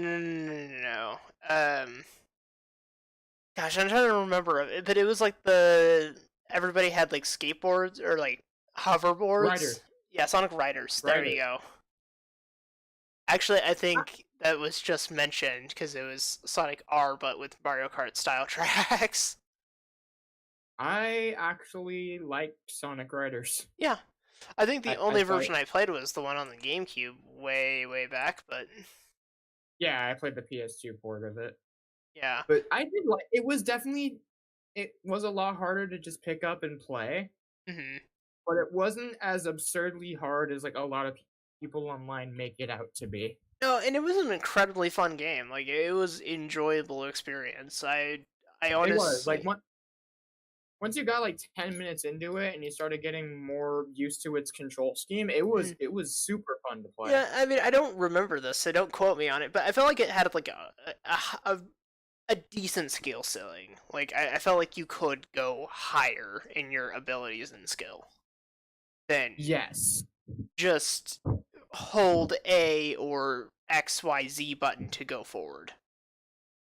Gosh, I'm trying to remember it, but it was like everybody had like skateboards or like hoverboards. Riders. Yeah, Sonic Riders. There you go. Actually, I think that was just mentioned because it was Sonic R, but with Mario Kart style tracks. I actually liked Sonic Riders. Yeah. I think the only version I played was the one on the GameCube way back, but... Yeah, I played the PS2 port of it. Yeah. But I did like... It was a lot harder to just pick up and play. Mm-hmm. But it wasn't as absurdly hard as, like, a lot of people online make it out to be. No, and it was an incredibly fun game. Like, it was enjoyable experience. I honestly... It was. Like, once you got like 10 minutes into it and you started getting more used to its control scheme, it was super fun to play. Yeah, I mean, I don't remember this, so don't quote me on it, but I felt like it had like a decent skill ceiling. Like, I felt like you could go higher in your abilities and skill than just hold A or XYZ button to go forward.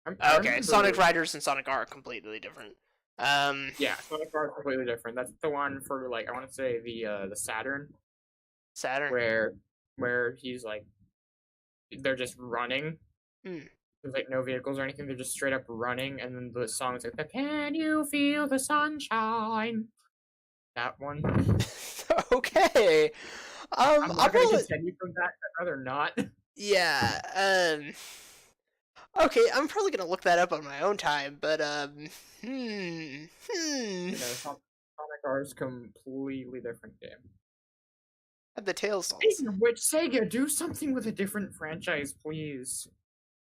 Okay, Sonic Riders and Sonic R are completely different. Yeah, Sonic R is completely different. That's the one for like I want to say the Saturn. Saturn. Where he's like, they're just running. There's like no vehicles or anything. They're just straight up running, and then the song's like, "Can you feel the sunshine?" That one. Okay. I'm not gonna continue from that. I'd rather not. Yeah. Okay, I'm probably gonna look that up on my own time, but You know, Sonic R is completely different game. The Tails songs. Speaking of which, Sega, do something with a different franchise, please.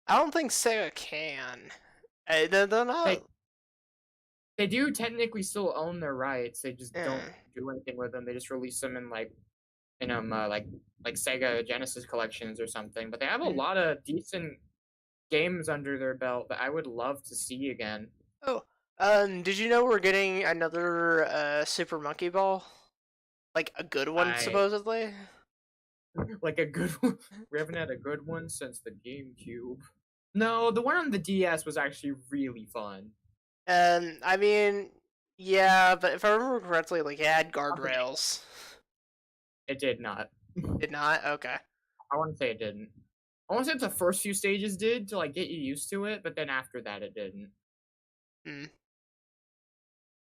I don't think Sega can. They're not. They do technically still own their rights. They just don't do anything with them. They just release them in like Sega Genesis collections or something. But they have a lot of decent games under their belt that I would love to see again. Oh, did you know we're getting another Super Monkey Ball? Like a good one, supposedly? Like a good one? We haven't had a good one since the GameCube. No, the one on the DS was actually really fun. I mean, yeah, but if I remember correctly, like, it had guardrails. It did not. Did not? Okay. I want to say it didn't. I want to say the first few stages did to, like, get you used to it, but then after that it didn't.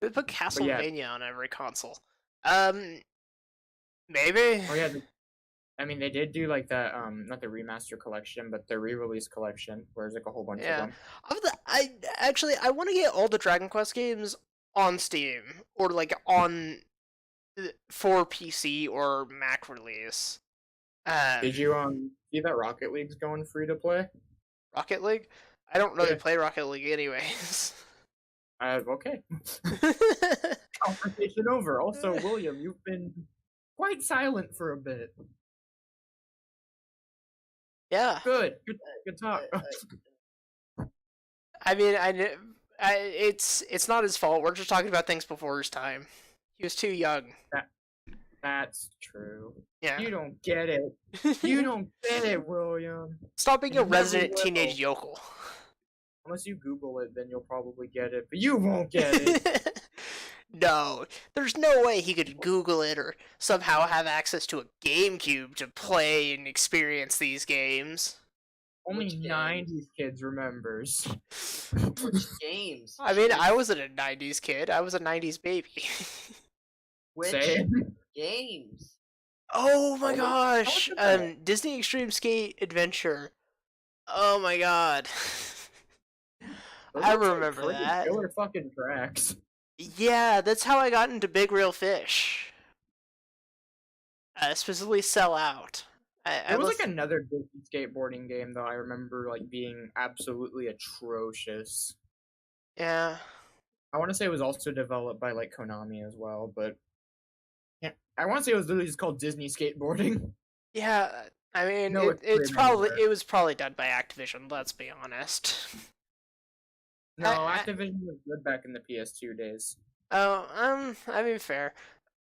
They put Castlevania on every console. Maybe? Oh, yeah. I mean, they did do, like, the, not the remaster collection, but the re-release collection, where there's, like, a whole bunch of them. I want to get all the Dragon Quest games on Steam, or, like, for PC or Mac release. Did you, see that Rocket League's going free to play? Rocket League? I don't really play Rocket League anyways. Okay. Conversation over. Also, William, you've been quite silent for a bit. Yeah. Good talk. I mean, it's not his fault. We're just talking about things before his time. He was too young. That's true. Yeah. You don't get it. You don't get it, William. Stop being a resident teenage yokel. Unless you Google it, then you'll probably get it, but you won't get it. No, there's no way he could Google it or somehow have access to a GameCube to play and experience these games. Only 90s kids remembers. Which games? I mean, I wasn't a 90s kid. I was a 90s baby. Which games? Oh my gosh! Disney Extreme Skate Adventure. Oh my god. I remember that. Killer fucking tracks. Yeah, that's how I got into Big Real Fish. Specifically Sell Out. There was like another Disney skateboarding game though. I remember like being absolutely atrocious. Yeah. I want to say it was also developed by like Konami as well, but yeah, I want to say it was literally just called Disney Skateboarding. Yeah, I mean, No, it was probably done by Activision. Let's be honest. No, Activision was good back in the PS2 days. Oh, I mean, fair.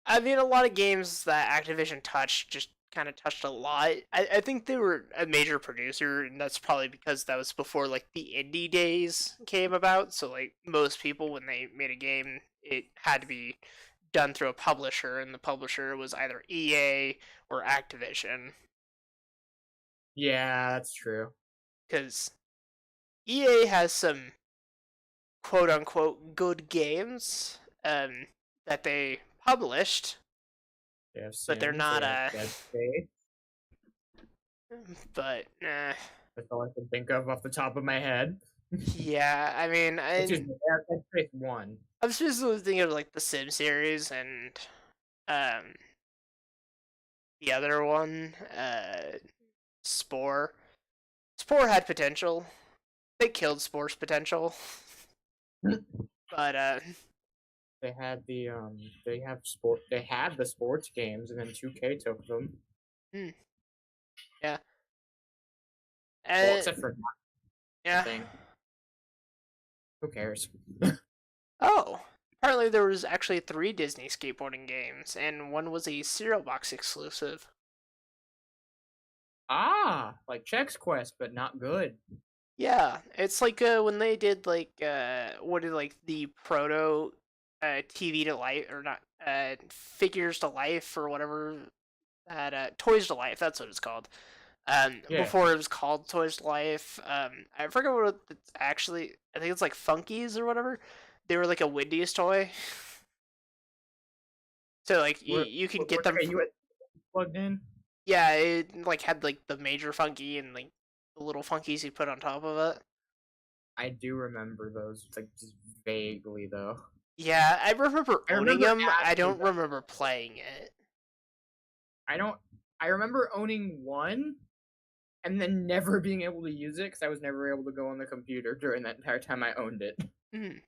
I mean, a lot of games that Activision touched just kind of touched a lot. I think they were a major producer, and that's probably because that was before like the indie days came about. So like most people, when they made a game, it had to be done through a publisher, and the publisher was either EA or Activision. Yeah, that's true. Because EA has some quote unquote good games that they published, but they're not but that's all I can think of off the top of my head. Yeah, I mean, Dead Space 1. I'm specifically thinking of like the Sim series and the other one, Spore. Spore had potential. They killed Spore's potential. But they had the sports games, and then 2K took them. Yeah. Well, except for yeah. Who cares? Oh, apparently there was actually 3 Disney skateboarding games, and one was a cereal box exclusive. Ah, like Chex Quest, but not good. Yeah, it's like when they did like what did like the proto TV to life or not figures to life or whatever that Toys to Life, that's what it's called. Before it was called Toys to Life. I forget what it's actually. I think it's like Funkies or whatever. they were like a Wendy's toy. So like you can get them plugged in. Yeah, it like had like the major funky and like the little funkies you put on top of it. I do remember those, like just vaguely though. Yeah, I remember owning them. I don't remember playing it. I remember owning one, and then never being able to use it because I was never able to go on the computer during that entire time I owned it. Mm. I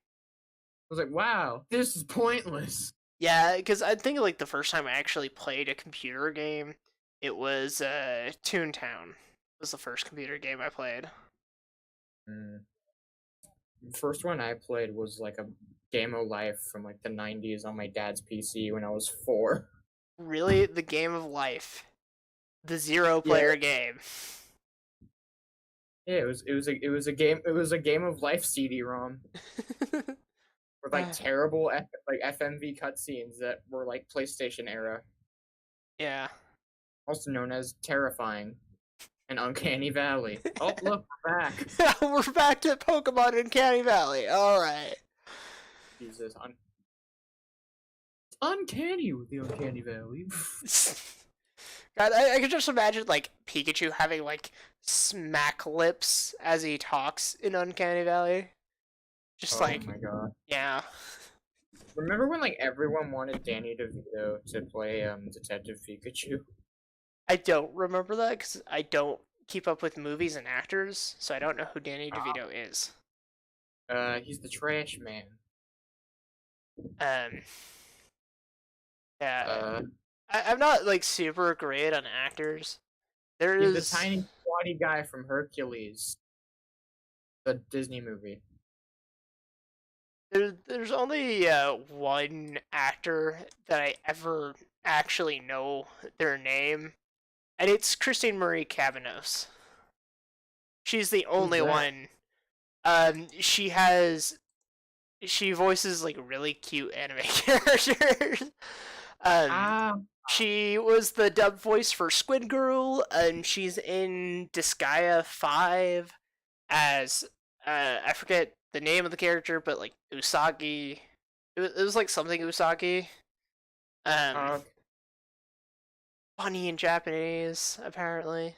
was like, wow, this is pointless. Yeah, because I think like the first time I actually played a computer game, it was Toontown. Was the first computer game I played. The first one I played was like a Game of Life from like the 90s on my dad's PC when I was 4. Really? The Game of Life. The 0-player game. Yeah, it was a Game of Life CD-ROM. With like terrible like FMV cutscenes that were like PlayStation era. Yeah. Also known as terrifying and Uncanny Valley. Oh, look, we're back. We're back to Pokemon Uncanny Valley. All right. Jesus, it's uncanny with the Uncanny Valley. God, I could just imagine like Pikachu having like smack lips as he talks in Uncanny Valley. Just oh my god. Yeah. Remember when like everyone wanted Danny DeVito to play Detective Pikachu? I don't remember that because I don't keep up with movies and actors, so I don't know who Danny DeVito is. He's the trash man. Yeah. I'm not like super great on actors. He's the tiny, squatty guy from Hercules, the Disney movie. There's only one actor that I ever actually know their name, and it's Christine Marie Cavanos. She's the only one. She voices like really cute anime characters. She was the dub voice for Squid Girl, and she's in Disgaea 5 as I forget the name of the character, but like Usagi. It was like something Usagi. Funny in Japanese, apparently.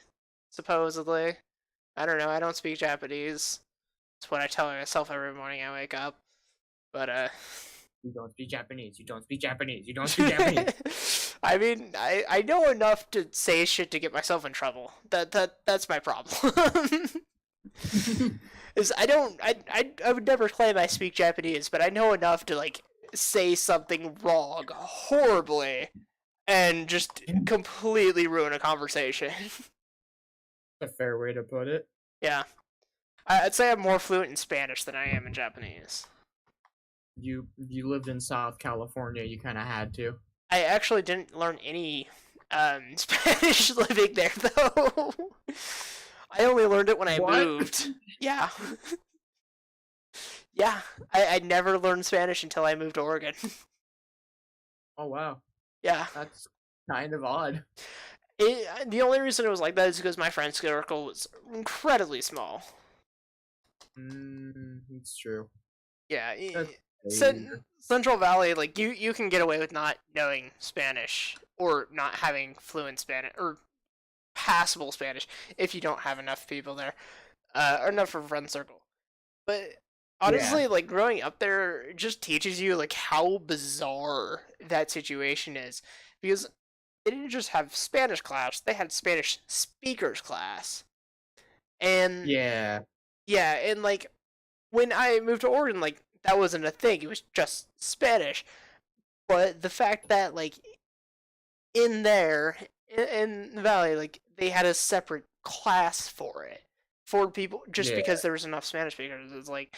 Supposedly. I don't know, I don't speak Japanese. It's what I tell myself every morning I wake up. But you don't speak Japanese, you don't speak Japanese, you don't speak Japanese. I mean, I know enough to say shit to get myself in trouble. That's my problem. Is I would never claim I speak Japanese, but I know enough to like say something wrong horribly and just completely ruin a conversation. A fair way to put it. Yeah. I'd say I'm more fluent in Spanish than I am in Japanese. You lived in South California, you kind of had to. I actually didn't learn any Spanish living there, though. I only learned it when I moved. Yeah. Yeah. I never learned Spanish until I moved to Oregon. Oh, wow. Yeah. That's kind of odd. The only reason it was like that is because my friend circle was incredibly small. It's true. Yeah. Central Valley, like, you can get away with not knowing Spanish or not having fluent Spanish or passable Spanish if you don't have enough people there, or enough of a friend circle. But honestly, like, growing up there just teaches you like how bizarre that situation is, because they didn't just have Spanish class; they had Spanish speakers class, and and like when I moved to Oregon, like that wasn't a thing; it was just Spanish. But the fact that like in there in the valley, like they had a separate class for it for people just because there was enough Spanish speakers. It's like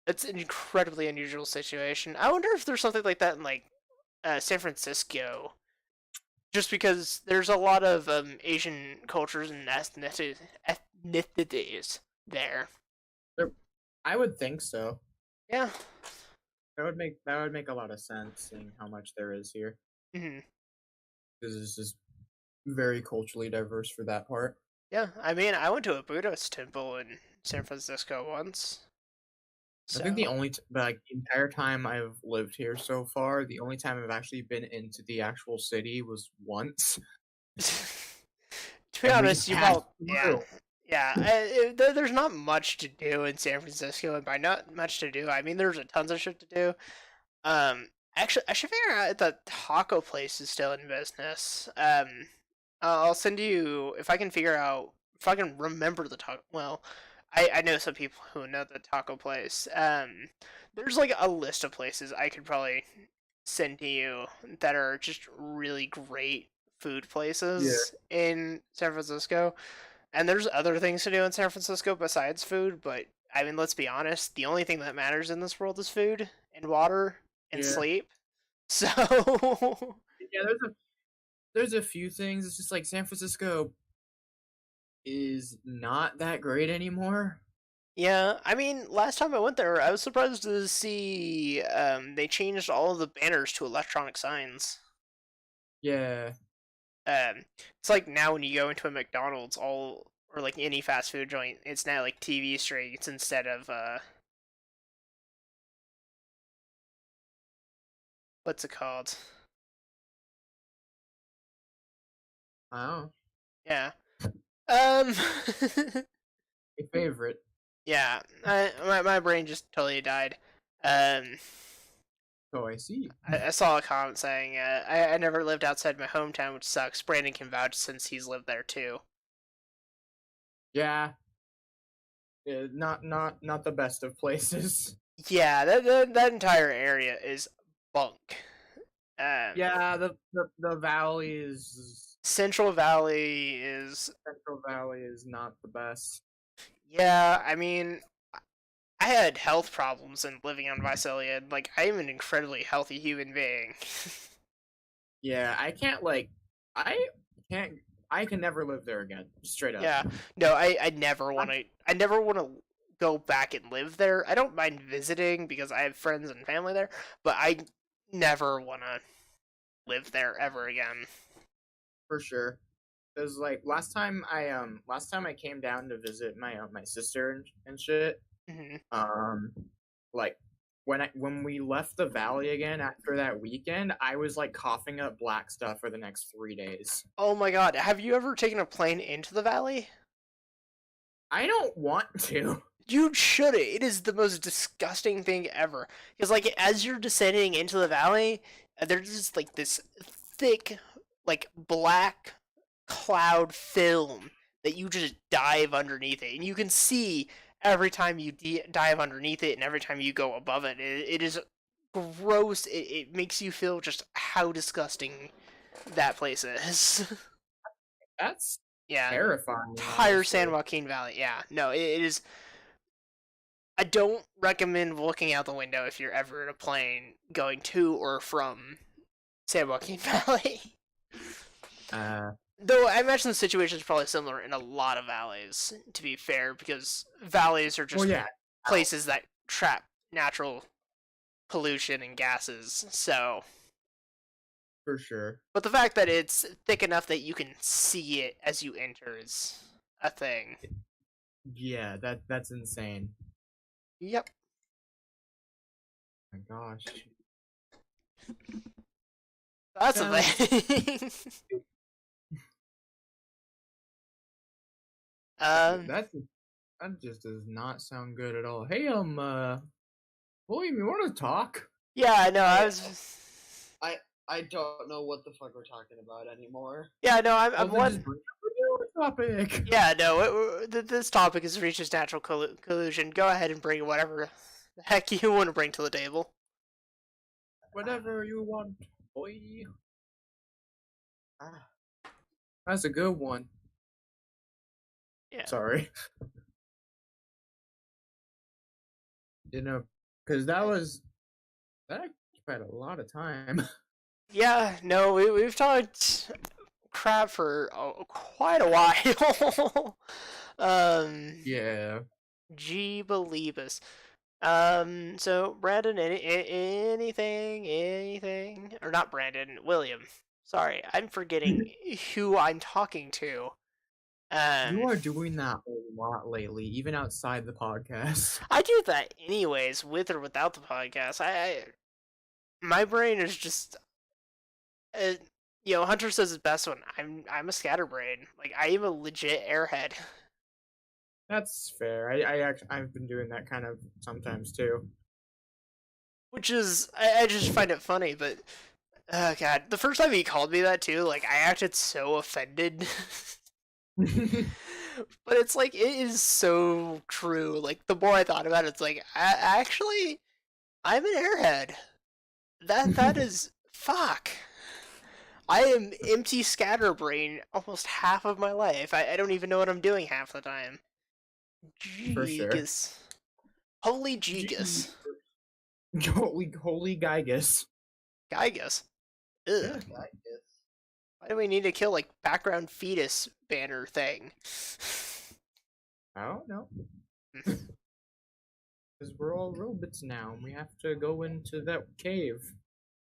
it's an incredibly unusual situation. I wonder if there's something like that in like San Francisco, just because there's a lot of Asian cultures and ethnicities there. I would think so. Yeah. That would make a lot of sense, seeing how much there is here. Mm-hmm. This is just very culturally diverse for that part. Yeah, I mean, I went to a Buddhist temple in San Francisco once. So. I think the entire time I've lived here so far, the only time I've actually been into the actual city was once. To be honest, there's not much to do in San Francisco, and by not much to do, I mean there's a tons of shit to do. Actually, I should figure out if the taco place is still in business. I'll send you if I can remember the taco. Well, I know some people who know the taco place. There's like a list of places I could probably send to you that are just really great food places in San Francisco. And there's other things to do in San Francisco besides food, but I mean, let's be honest, the only thing that matters in this world is food and water and sleep. So there's a few things. It's just like San Francisco is not that great anymore. Yeah, I mean, last time I went there, I was surprised to see they changed all of the banners to electronic signs. Yeah. It's like now when you go into a McDonald's, or like any fast food joint, it's now like TV screens instead of what's it called? Oh. Yeah. Your favorite. Yeah, my brain just totally died. Oh, I see. I saw a comment saying, I never lived outside my hometown, which sucks. Brandon can vouch since he's lived there too. Yeah. Not the best of places. Yeah, that entire area is bunk. Yeah, the valley is... Central Valley is not the best. Yeah, I mean, I had health problems and living on Visalia. Like, I am an incredibly healthy human being. Yeah, I can never live there again. Straight up. Yeah, no, I never want to go back and live there. I don't mind visiting because I have friends and family there, but I never want to live there ever again. For sure. Because like last time I came down to visit my sister and shit. Mm-hmm. Like when we left the valley again after that weekend, I was like coughing up black stuff for the next 3 days. Oh my god, have you ever taken a plane into the valley? I don't want to. You should. It is the most disgusting thing ever. Because like as you're descending into the valley, there's just like this thick, like black cloud film that you just dive underneath it, and you can see every time you dive underneath it and every time you go above it. It is gross. It makes you feel just how disgusting that place is. That's yeah, terrifying. Entire honestly. San Joaquin Valley. Yeah, no, it is. I don't recommend looking out the window if you're ever in a plane going to or from San Joaquin Valley. Though I imagine the situation is probably similar in a lot of valleys, to be fair, because valleys are just places that trap natural pollution and gases, so... For sure. But the fact that it's thick enough that you can see it as you enter is a thing. Yeah, that's insane. Yep. Oh my gosh. That's a thing. That just does not sound good at all. Hey, William, you want to talk? Yeah, no, I don't know what the fuck we're talking about anymore. Yeah, no, I'm one topic. Yeah, no, this topic is reaches natural collusion. Go ahead and bring whatever the heck you want to bring to the table. Whatever you want, boy. That's a good one. Yeah. Sorry. Because that occupied a lot of time. Yeah, no, we've talked crap for quite a while. Yeah. Gee believe us. So Brandon, anything, or not Brandon, William. Sorry, I'm forgetting who I'm talking to. You are doing that a lot lately, even outside the podcast. I do that anyways, with or without the podcast. My brain is just, Hunter says his best one. I'm a scatterbrain. Like, I am a legit airhead. That's fair. I've been doing that kind of sometimes too. Which is, I just find it funny, but oh god, the first time he called me that too, like, I acted so offended. But it's like, it is so true. Like, the more I thought about it, it's like, actually, I'm an airhead. That is, fuck. I am empty scatterbrain almost half of my life. I don't even know what I'm doing half the time. Jeegus. For sure. Holy Jeegus. Holy Gygus. Gygus. Ugh. Yeah, Gygus. Why do we need to kill, like, background fetus banner thing? I don't know. Because we're all robots now, and we have to go into that cave.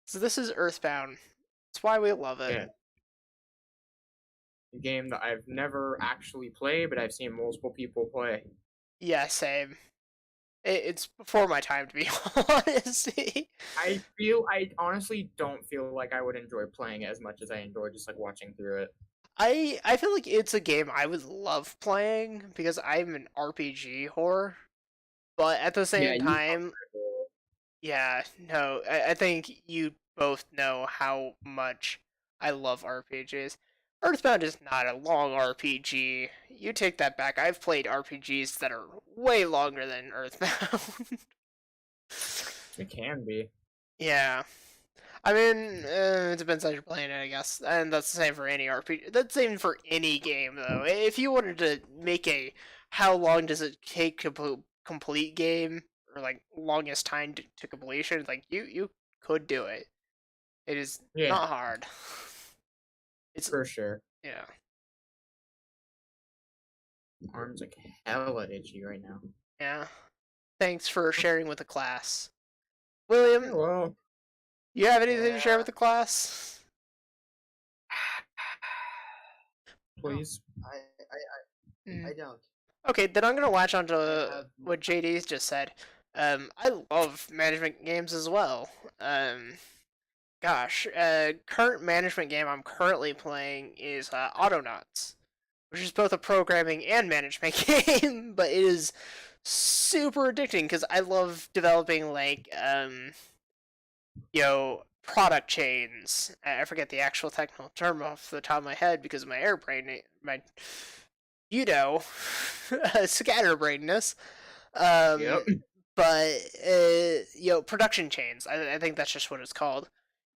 So this is Earthbound. That's why we love it. Yeah. A game that I've never actually played, but I've seen multiple people play. Yeah, same. It's before my time, to be honest. I honestly don't feel like I would enjoy playing it as much as I enjoy just like watching through it. I feel like it's a game I would love playing because I'm an RPG whore, but at the same time, I think you both know how much I love RPGs. Earthbound is not a long RPG. You take that back. I've played RPGs that are way longer than Earthbound. It can be. Yeah. I mean, it depends how you're playing it, I guess. And that's the same for any RPG. That's the same for any game, though. If you wanted to make a how long does it take to complete game, or like longest time to completion, like you could do it. It is not hard. It's for sure. Yeah. Arm's like hella itchy right now. Yeah. Thanks for sharing with the class. William, well, you have anything to share with the class? Please. I don't. Okay, then I'm gonna latch onto what JD's just said. I love management games as well. Current management game I'm currently playing is Autonauts, which is both a programming and management game, but it is super addicting because I love developing product chains. I forget the actual technical term off the top of my head because of my airbrain, my scatterbrainness. Yep. But production chains. I think that's just what it's called.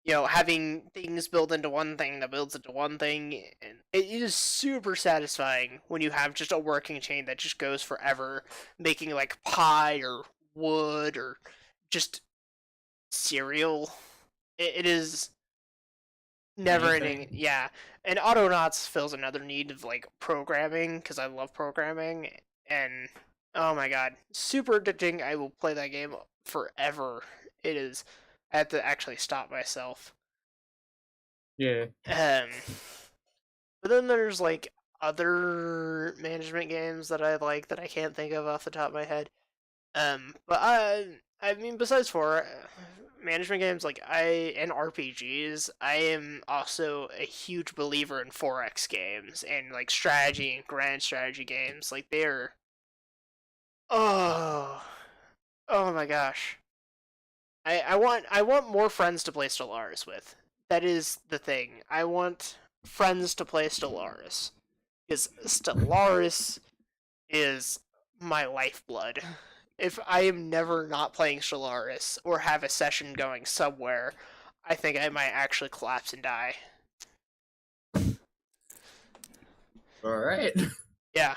Having things build into one thing that builds into one thing, and it is super satisfying when you have just a working chain that just goes forever, making like pie or wood or just cereal. It is never ending. Yeah, and Autonauts fills another need of like programming because I love programming, and oh my god, super addicting. I will play that game forever. It is. I have to actually stop myself. Yeah. But then there's like other management games that I like that I can't think of off the top of my head. But I mean, besides for management games and RPGs, I am also a huge believer in 4X games and like strategy and grand strategy games. Like they're oh my gosh. I want more friends to play Stellaris with. That is the thing. I want friends to play Stellaris. Because Stellaris is my lifeblood. If I am never not playing Stellaris or have a session going somewhere, I think I might actually collapse and die. Alright. Yeah.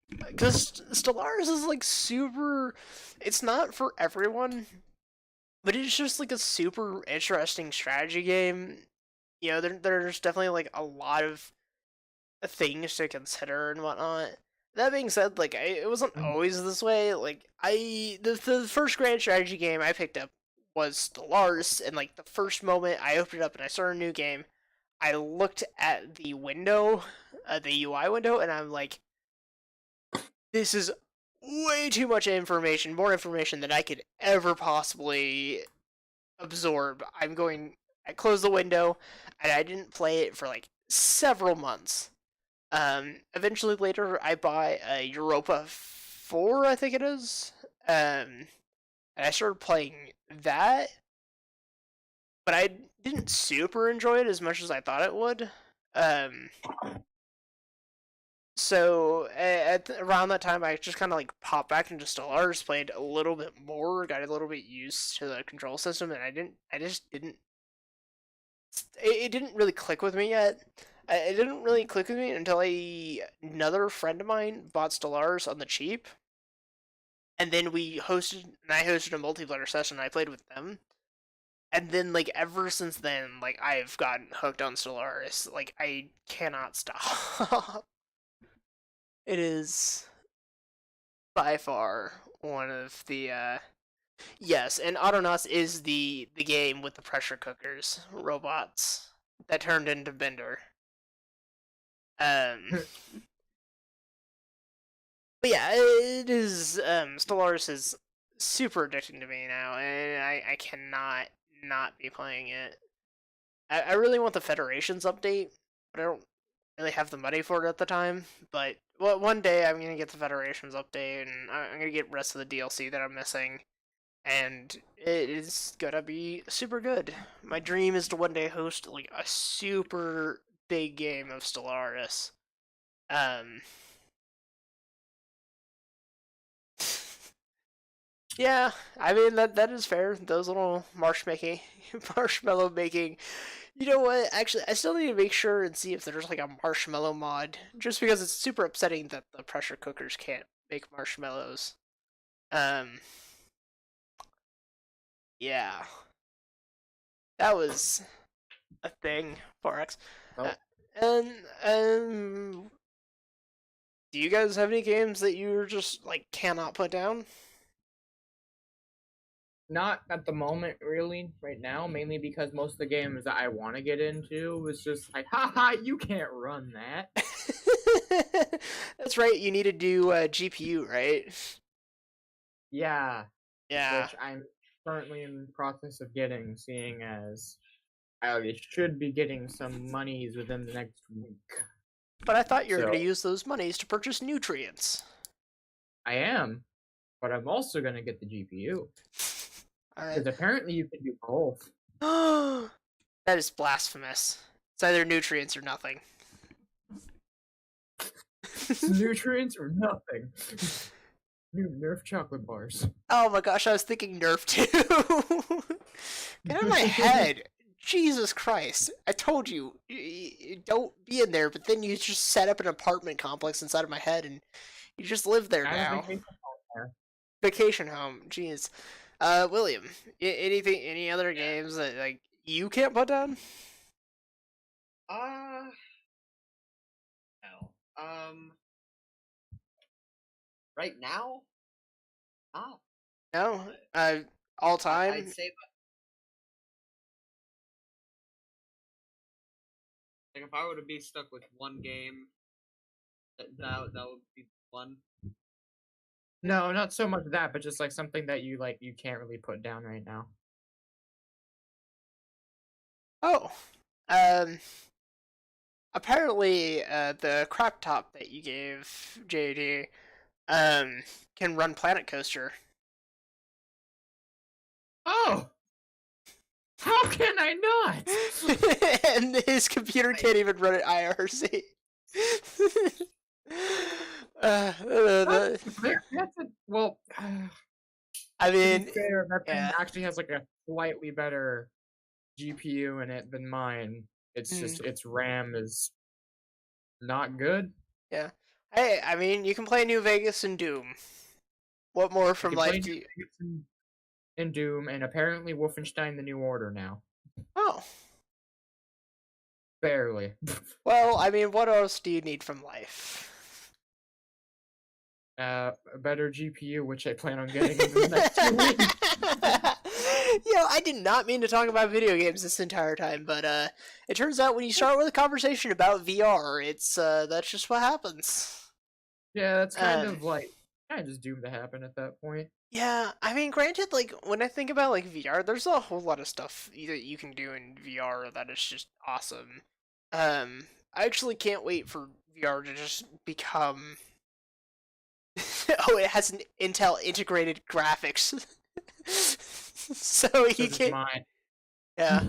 Because Stellaris is like super. It's not for everyone, but it's just like a super interesting strategy game. There's definitely like a lot of things to consider and whatnot. That being said, like it wasn't always this way. Like the first grand strategy game I picked up was Stellaris, and like the first moment I opened it up and I started a new game, I looked at the window, the UI window, and I'm like, this is way too much information, more information than I could ever possibly absorb. I closed the window, and I didn't play it for like several months. Eventually later, I bought a Europa 4, I think it is. And I started playing that, but I didn't super enjoy it as much as I thought it would. So around that time, I just kind of like popped back into Stellaris, played a little bit more, got a little bit used to the control system, and I just didn't. It didn't really click with me yet. It didn't really click with me until another friend of mine bought Stellaris on the cheap, and then I hosted a multiplayer session. And I played with them, and then like ever since then, like I've gotten hooked on Stellaris. Like I cannot stop. It is by far one of the yes, and Autonauts is the game with the pressure cookers robots that turned into Bender. But yeah, it is. Stellaris is super addicting to me now, and I cannot not be playing it. I really want the Federations update, but I don't really have the money for it at the time. But one day I'm gonna get the Federations update, and I'm gonna get the rest of the DLC that I'm missing, and it is gonna be super good. My dream is to one day host like a super big game of Stellaris. Yeah, I mean that is fair. Those little marshmallow making. You know what? Actually, I still need to make sure and see if there's like a marshmallow mod, just because it's super upsetting that the pressure cookers can't make marshmallows. Yeah, that was a thing, Forex. Oh. And do you guys have any games that you just like cannot put down? Not at the moment, really, right now, mainly because most of the games that I want to get into was just like, haha, you can't run that. That's right, you need to do GPU, right? Yeah. Yeah. Which I'm currently in the process of getting, seeing as I should be getting some monies within the next week. But I thought you were going to use those monies to purchase nutrients. I am, but I'm also going to get the GPU. Because apparently you can do both. That is blasphemous. It's either nutrients or nothing. Nutrients or nothing. New Nerf chocolate bars. Oh my gosh, I was thinking Nerf too. Get out of my head. Jesus Christ. I told you, don't be in there, but then you just set up an apartment complex inside of my head and you just live there now. Vacation home. Jeez. William, any other games that, like, you can't put down? No. Right now? Not. No? All time? I'd say like if I were to be stuck with one game, that would be one. No, not so much that, but just like something that you can't really put down right now. Oh. Apparently, the crop top that you gave JD, can run Planet Coaster. Oh! How can I not? And his computer can't even run it IRC. Well, I mean, to be fair, that thing actually has like a slightly better GPU in it than mine. It's just its RAM is not good. Yeah. Hey, I mean, you can play New Vegas and Doom. What more from life do you... And Doom, and apparently Wolfenstein: The New Order now. Oh. Barely. Well, I mean, what else do you need from life? A better GPU, which I plan on getting in the next 2 weeks. I did not mean to talk about video games this entire time, but it turns out when you start with a conversation about VR, it's that's just what happens. Yeah, that's kind of just doomed to happen at that point. Yeah, I mean, granted, like, when I think about, like, VR, there's a whole lot of stuff that you can do in VR that is just awesome. I actually can't wait for VR to just become... Oh, it has an Intel integrated graphics. So you can... Mine. Yeah.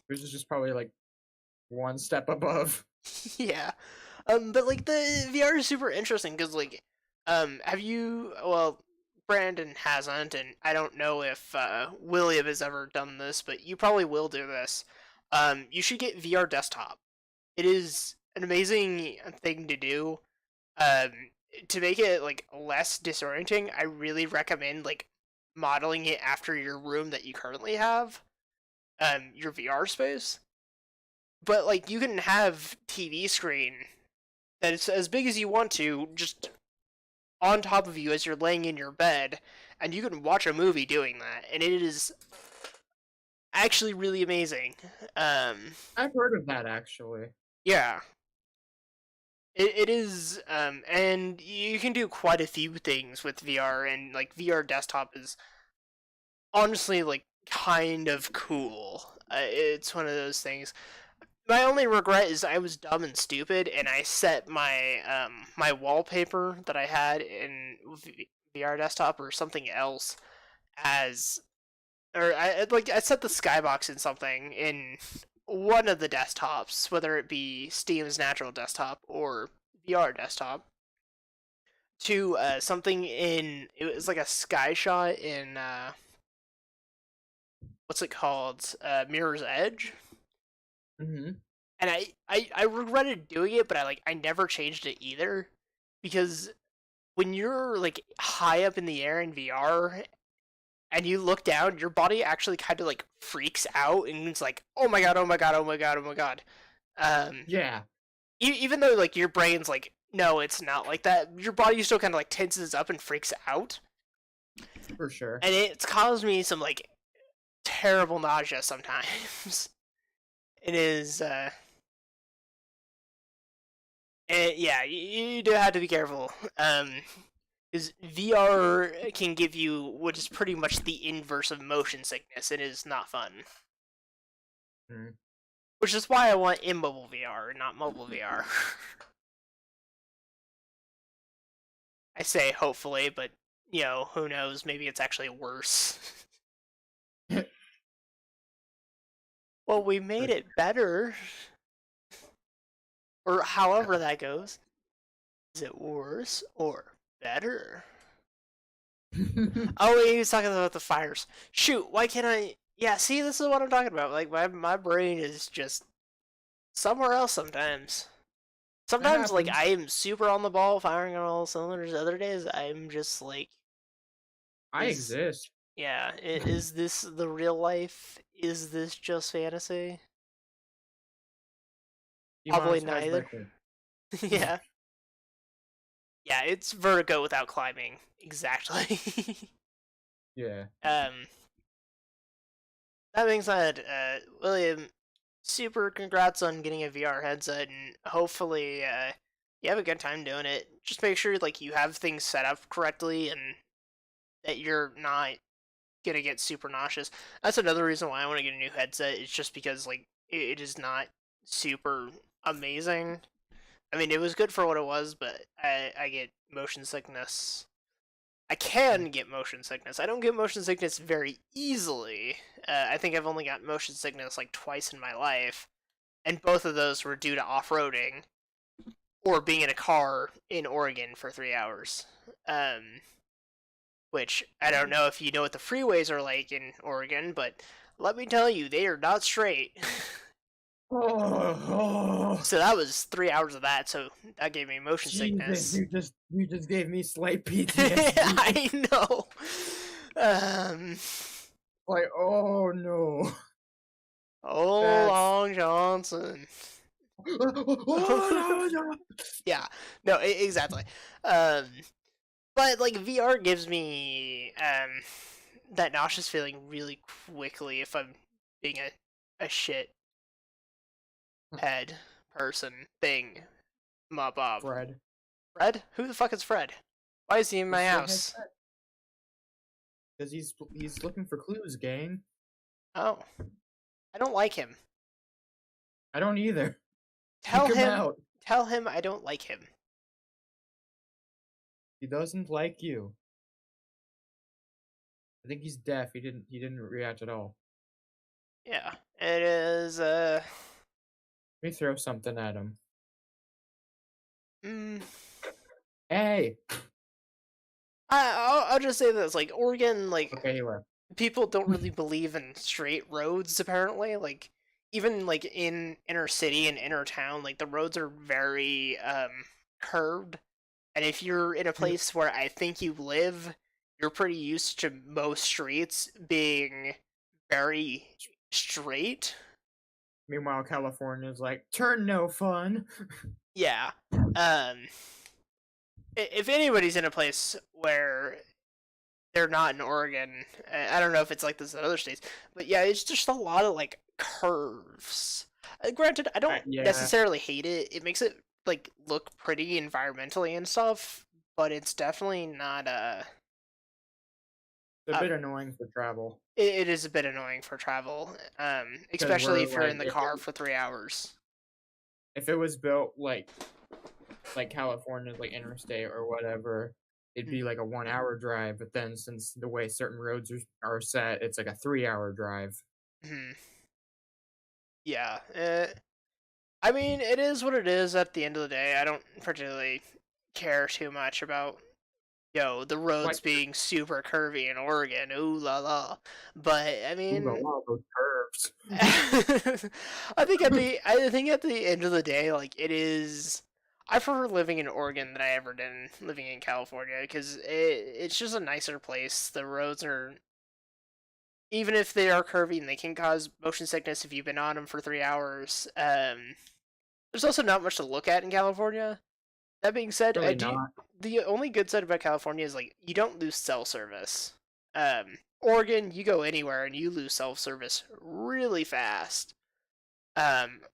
This is just probably, like, one step above. Yeah. But, like, the VR is super interesting, because, like, have you, well, Brandon hasn't, and I don't know if, William has ever done this, but you probably will do this. You should get VR desktop. It is an amazing thing to do. To make it, like, less disorienting, I really recommend, like, modeling it after your room that you currently have, your VR space. But, like, you can have TV screen that is as big as you want to, just on top of you as you're laying in your bed, and you can watch a movie doing that, and it is actually really amazing. I've heard of that, actually. Yeah. It is, and you can do quite a few things with VR, and, like, VR desktop is honestly, like, kind of cool. It's one of those things. My only regret is I was dumb and stupid, and I set my my wallpaper that I had in VR desktop or something else as, or I set the skybox in something in one of the desktops, whether it be Steam's natural desktop or VR desktop, to something in, it was like a sky shot in what's it called, Mirror's Edge. Mm-hmm. And I regretted doing it, but I never changed it either, because when you're, like, high up in the air in VR and you look down, your body actually kind of, like, freaks out, and it's like, oh my god, oh my god, oh my god, oh my god. Yeah. Even though, like, your brain's like, no, it's not like that, your body still kind of, like, tenses up and freaks out. For sure. And it's caused me some, like, terrible nausea sometimes. It is, yeah, you do have to be careful, because VR can give you what is pretty much the inverse of motion sickness. It is not fun. Mm. Which is why I want immobile VR, not mobile VR. I say hopefully, but, you know, who knows, maybe it's actually worse. Well, we made it better. Or however that goes. Is it worse or better? Oh, wait, he was talking about the fires. Shoot, why can't I... Yeah, see, this is what I'm talking about. Like, my brain is just somewhere else sometimes. Sometimes, like, I am super on the ball, firing on all cylinders. Other days, I'm just, like... I exist. Yeah, is this the real life? Is this just fantasy? Probably neither. Yeah. Yeah, it's vertigo without climbing. Exactly. Yeah. That being said, William, super congrats on getting a VR headset, and hopefully, you have a good time doing it. Just make sure, like, you have things set up correctly, and that you're not gonna get super nauseous. That's another reason why I want to get a new headset. It's just because, like, it is not super amazing. I mean, it was good for what it was, but I get motion sickness. I can get motion sickness. I don't get motion sickness very easily. I think I've only got motion sickness like twice in my life, and both of those were due to off-roading or being in a car in Oregon for 3 hours. Which I don't know if you know what the freeways are like in Oregon, but let me tell you, they are not straight. So that was 3 hours of that. So that gave me motion sickness. You just gave me slight PTSD. I know. Like, oh no. Oh, Long Johnson. Yeah. No, exactly. But like VR gives me that nauseous feeling really quickly if I'm being a shit head person thing. Bob. Fred. Fred? Who the fuck is Fred? Why is he in my house? Because he's looking for clues, gang. Oh. I don't like him. I don't either. Tell him I don't like him. He doesn't like you. I think he's deaf. He didn't react at all. Yeah. It is Let me throw something at him. Hey! I'll just say this, like, Oregon, like, okay, you are. People don't really believe in straight roads, apparently. Like, even, like, in inner city and inner town, like, the roads are very, curved. And if you're in a place where I think you live, you're pretty used to most streets being very straight. Meanwhile, California's like, turn no fun. Yeah. If anybody's in a place where they're not in Oregon, I don't know if it's like this in other states, but yeah, it's just a lot of like curves. Granted, I don't necessarily hate it. It makes it like look pretty environmentally and stuff, but it's definitely not It's a bit annoying for travel. It is a bit annoying for travel, especially if you're in the car for 3 hours. If it was built like California's like interstate or whatever, it'd be like a 1 hour drive. But then since the way certain roads are set, it's like a 3 hour drive. Yeah. I mean, it is what it is at the end of the day. I don't particularly care too much about the roads being super curvy in Oregon, ooh la la. But I mean, ooh la la, those curves. I think at the end of the day, like it is. I prefer living in Oregon than I ever did living in California because it's just a nicer place. The roads are, even if they are curvy and they can cause motion sickness if you've been on them for 3 hours. There's also not much to look at in California. That being said, the only good side about California is like you don't lose cell service. Oregon, you go anywhere and you lose cell service really fast.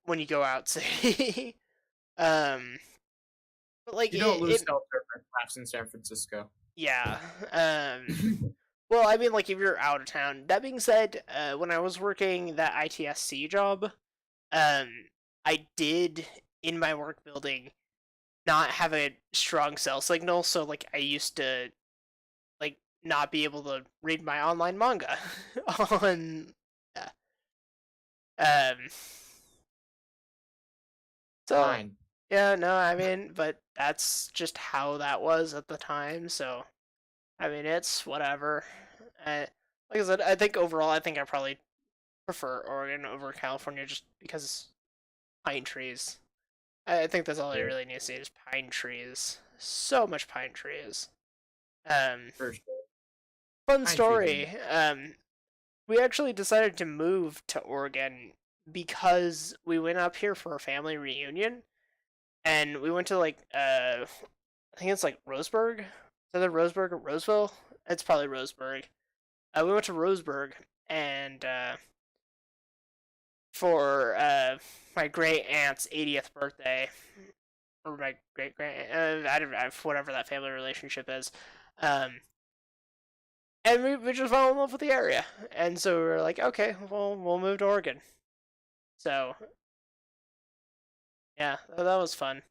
When you go out city. But like you don't lose cell service perhaps in San Francisco. Yeah. Well, I mean, like if you're out of town. That being said, when I was working that ITSC job, I did in my work building not have a strong cell signal, so like I used to like not be able to read my online manga on so fine. Yeah, no, I mean, but that's just how that was at the time, so, I mean, it's whatever. Like I said, I think overall, I think I probably prefer Oregon over California just because pine trees. I think that's all I Yeah, really need to see is pine trees. So much pine trees. Um, for sure. Fun Pine trees. story. We actually decided to move to Oregon because we went up here for a family reunion, and we went to like I think it's like Roseburg. Is that Roseburg or Roseville? It's probably Roseburg. We went to Roseburg and for my great aunt's 80th birthday, or my great grand, I don't know, whatever that family relationship is. Um, and we just fell in love with the area, and so we were like, okay, well, we'll move to Oregon. So yeah, that was fun.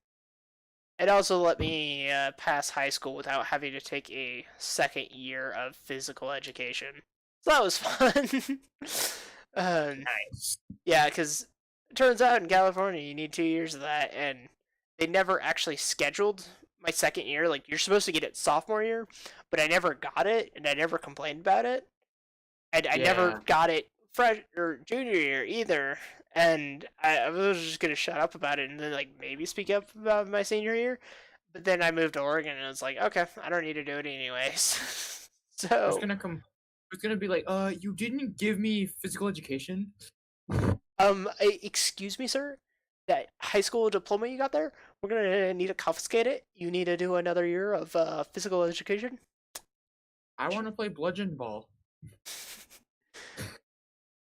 It also let me pass high school without having to take a second year of physical education. So that was fun. Nice. Yeah, because it turns out in California you need 2 years of that, and they never actually scheduled my second year. Like, you're supposed to get it sophomore year, but I never got it, and I never complained about it. And I never Yeah. got it fresh or junior year either. And I was just gonna shut up about it and then like maybe speak up about my senior year. But then I moved to Oregon and it's like, okay, I don't need to do it anyways. Who's So gonna come? Who's gonna be like, you didn't give me physical education? excuse me, sir. That high school diploma you got there, we're gonna need to confiscate it. You need to do another year of physical education. I want to play bludgeon ball.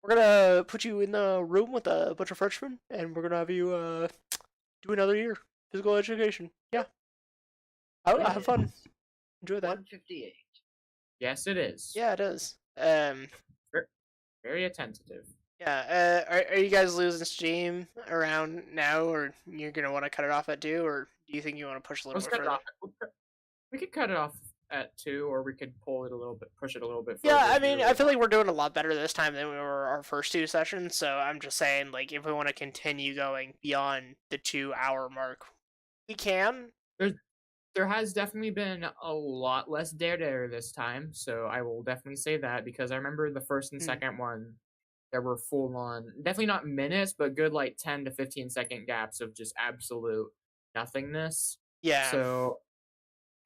We're gonna put you in the room with a bunch of freshmen, and we're gonna have you do another year physical education. Yeah, I have fun. Enjoy that. 158. Yes, it is. Yeah, it is. Very attentive. Yeah. Are you guys losing steam around now, or you're gonna want to cut it off at 2, or do you think you want to push a little Let's bit cut it further? off. We could cut it off at 2, or we could pull it a little bit, push it a little bit further. Yeah, I mean, I feel like we're doing a lot better this time than we were our first 2 sessions. So I'm just saying, like, if we want to continue going beyond the 2-hour mark, we can. There has definitely been a lot less dare this time, so I will definitely say that, because I remember the first and second one, there were full on, definitely not minutes, but good like 10 to 15-second gaps of just absolute nothingness. Yeah. So,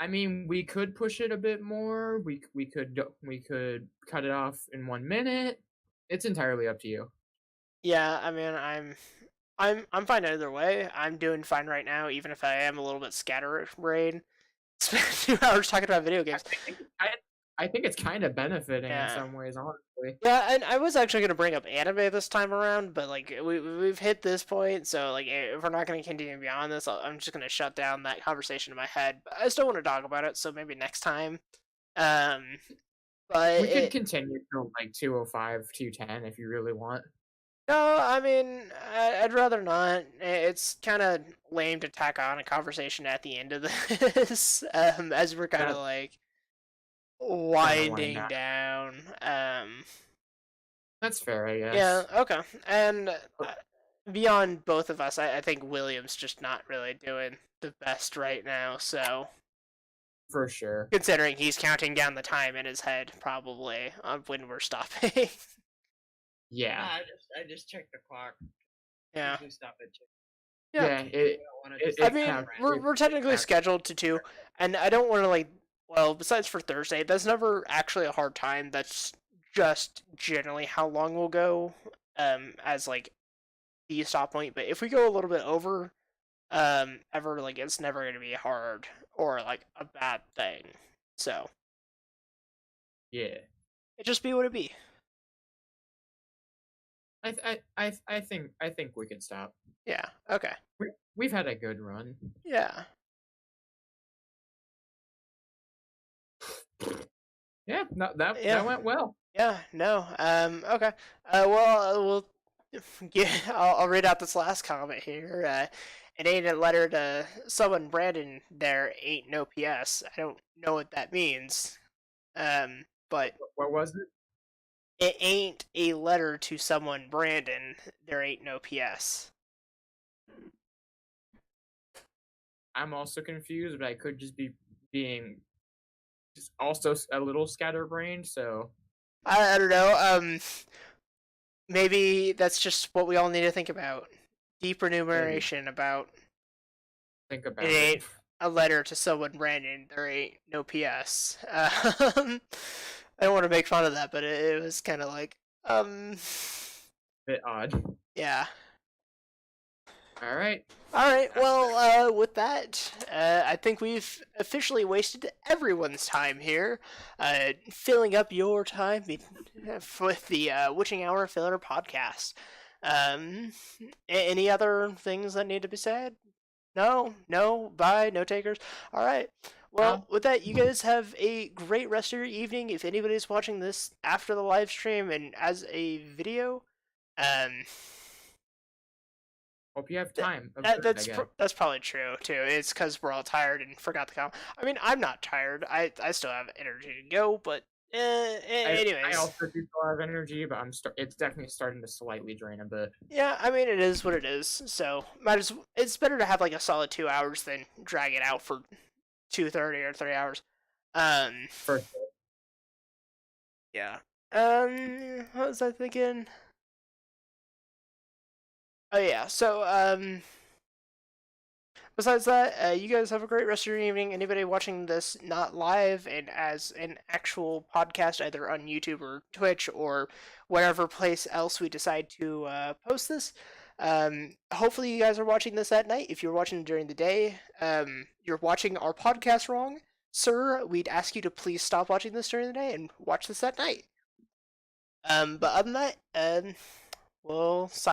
I mean, we could push it a bit more. We could cut it off in 1 minute. It's entirely up to you. Yeah, I mean, I'm fine either way. I'm doing fine right now, even if I am a little bit scatterbrained. Spent 2 hours talking about video games. I think it's kind of benefiting in Yeah. some ways, honestly. Yeah, and I was actually gonna bring up anime this time around, but like we've hit this point, so like if we're not gonna continue beyond this, I'm just gonna shut down that conversation in my head. But I still want to talk about it, so maybe next time. But We could continue till like 2:05, 2:10 if you really want. no, I mean, I'd rather not. It's kind of lame to tack on a conversation at the end of this, as we're kind of like winding down. That's fair, I guess. Yeah, okay. And beyond both of us, I think William's just not really doing the best right now, so. For sure. Considering he's counting down the time in his head, probably, of when we're stopping. Yeah. I just checked the clock. Yeah. Stop it. Yeah. I mean, we're technically scheduled to 2, and I don't want to, like, well, besides for Thursday, that's never actually a hard time. That's just generally how long we'll go, as, like, the stop point. But if we go a little bit over, ever, like, it's never going to be hard or, like, a bad thing. So. Yeah. It just be what it be. I think we can stop. Yeah. Okay. We've had a good run. Yeah. Yeah. No, that went well. Yeah. No. Okay. Well, I'll read out this last comment here. It ain't a letter to someone Brandon. There ain't no PS. I don't know what that means. But what was it? It ain't a letter to someone Brandon. There ain't no PS. I'm also confused, but I could just be being just also a little scatterbrained. So I don't know. Maybe that's just what we all need to think about. Deeper numeration about. Think about it. Ain't a letter to someone random. There ain't no PS. I don't want to make fun of that, but it was kind of like bit odd. Yeah. All right. Well, with that, I think we've officially wasted everyone's time here, filling up your time with the Witching Hour Filler podcast. Any other things that need to be said? No, bye, no takers. All right. Well, with that, you guys have a great rest of your evening. If anybody's watching this after the live stream and as a video, hope you have time. That's probably true too. It's because we're all tired and forgot the comment. I mean, I'm not tired. I still have energy to go, but anyways. I also do still have energy, but it's definitely starting to slightly drain a bit. Yeah, I mean, it is what it is. So it's better to have like a solid 2 hours than drag it out for 2:30 or 3 hours. For sure. Yeah. What was I thinking? Oh yeah. So besides that, you guys have a great rest of your evening. Anybody watching this not live and as an actual podcast, either on YouTube or Twitch or whatever place else we decide to post this, hopefully you guys are watching this at night. If you're watching during the day, you're watching our podcast wrong. Sir, we'd ask you to please stop watching this during the day and watch this at night. But other than that, we'll sign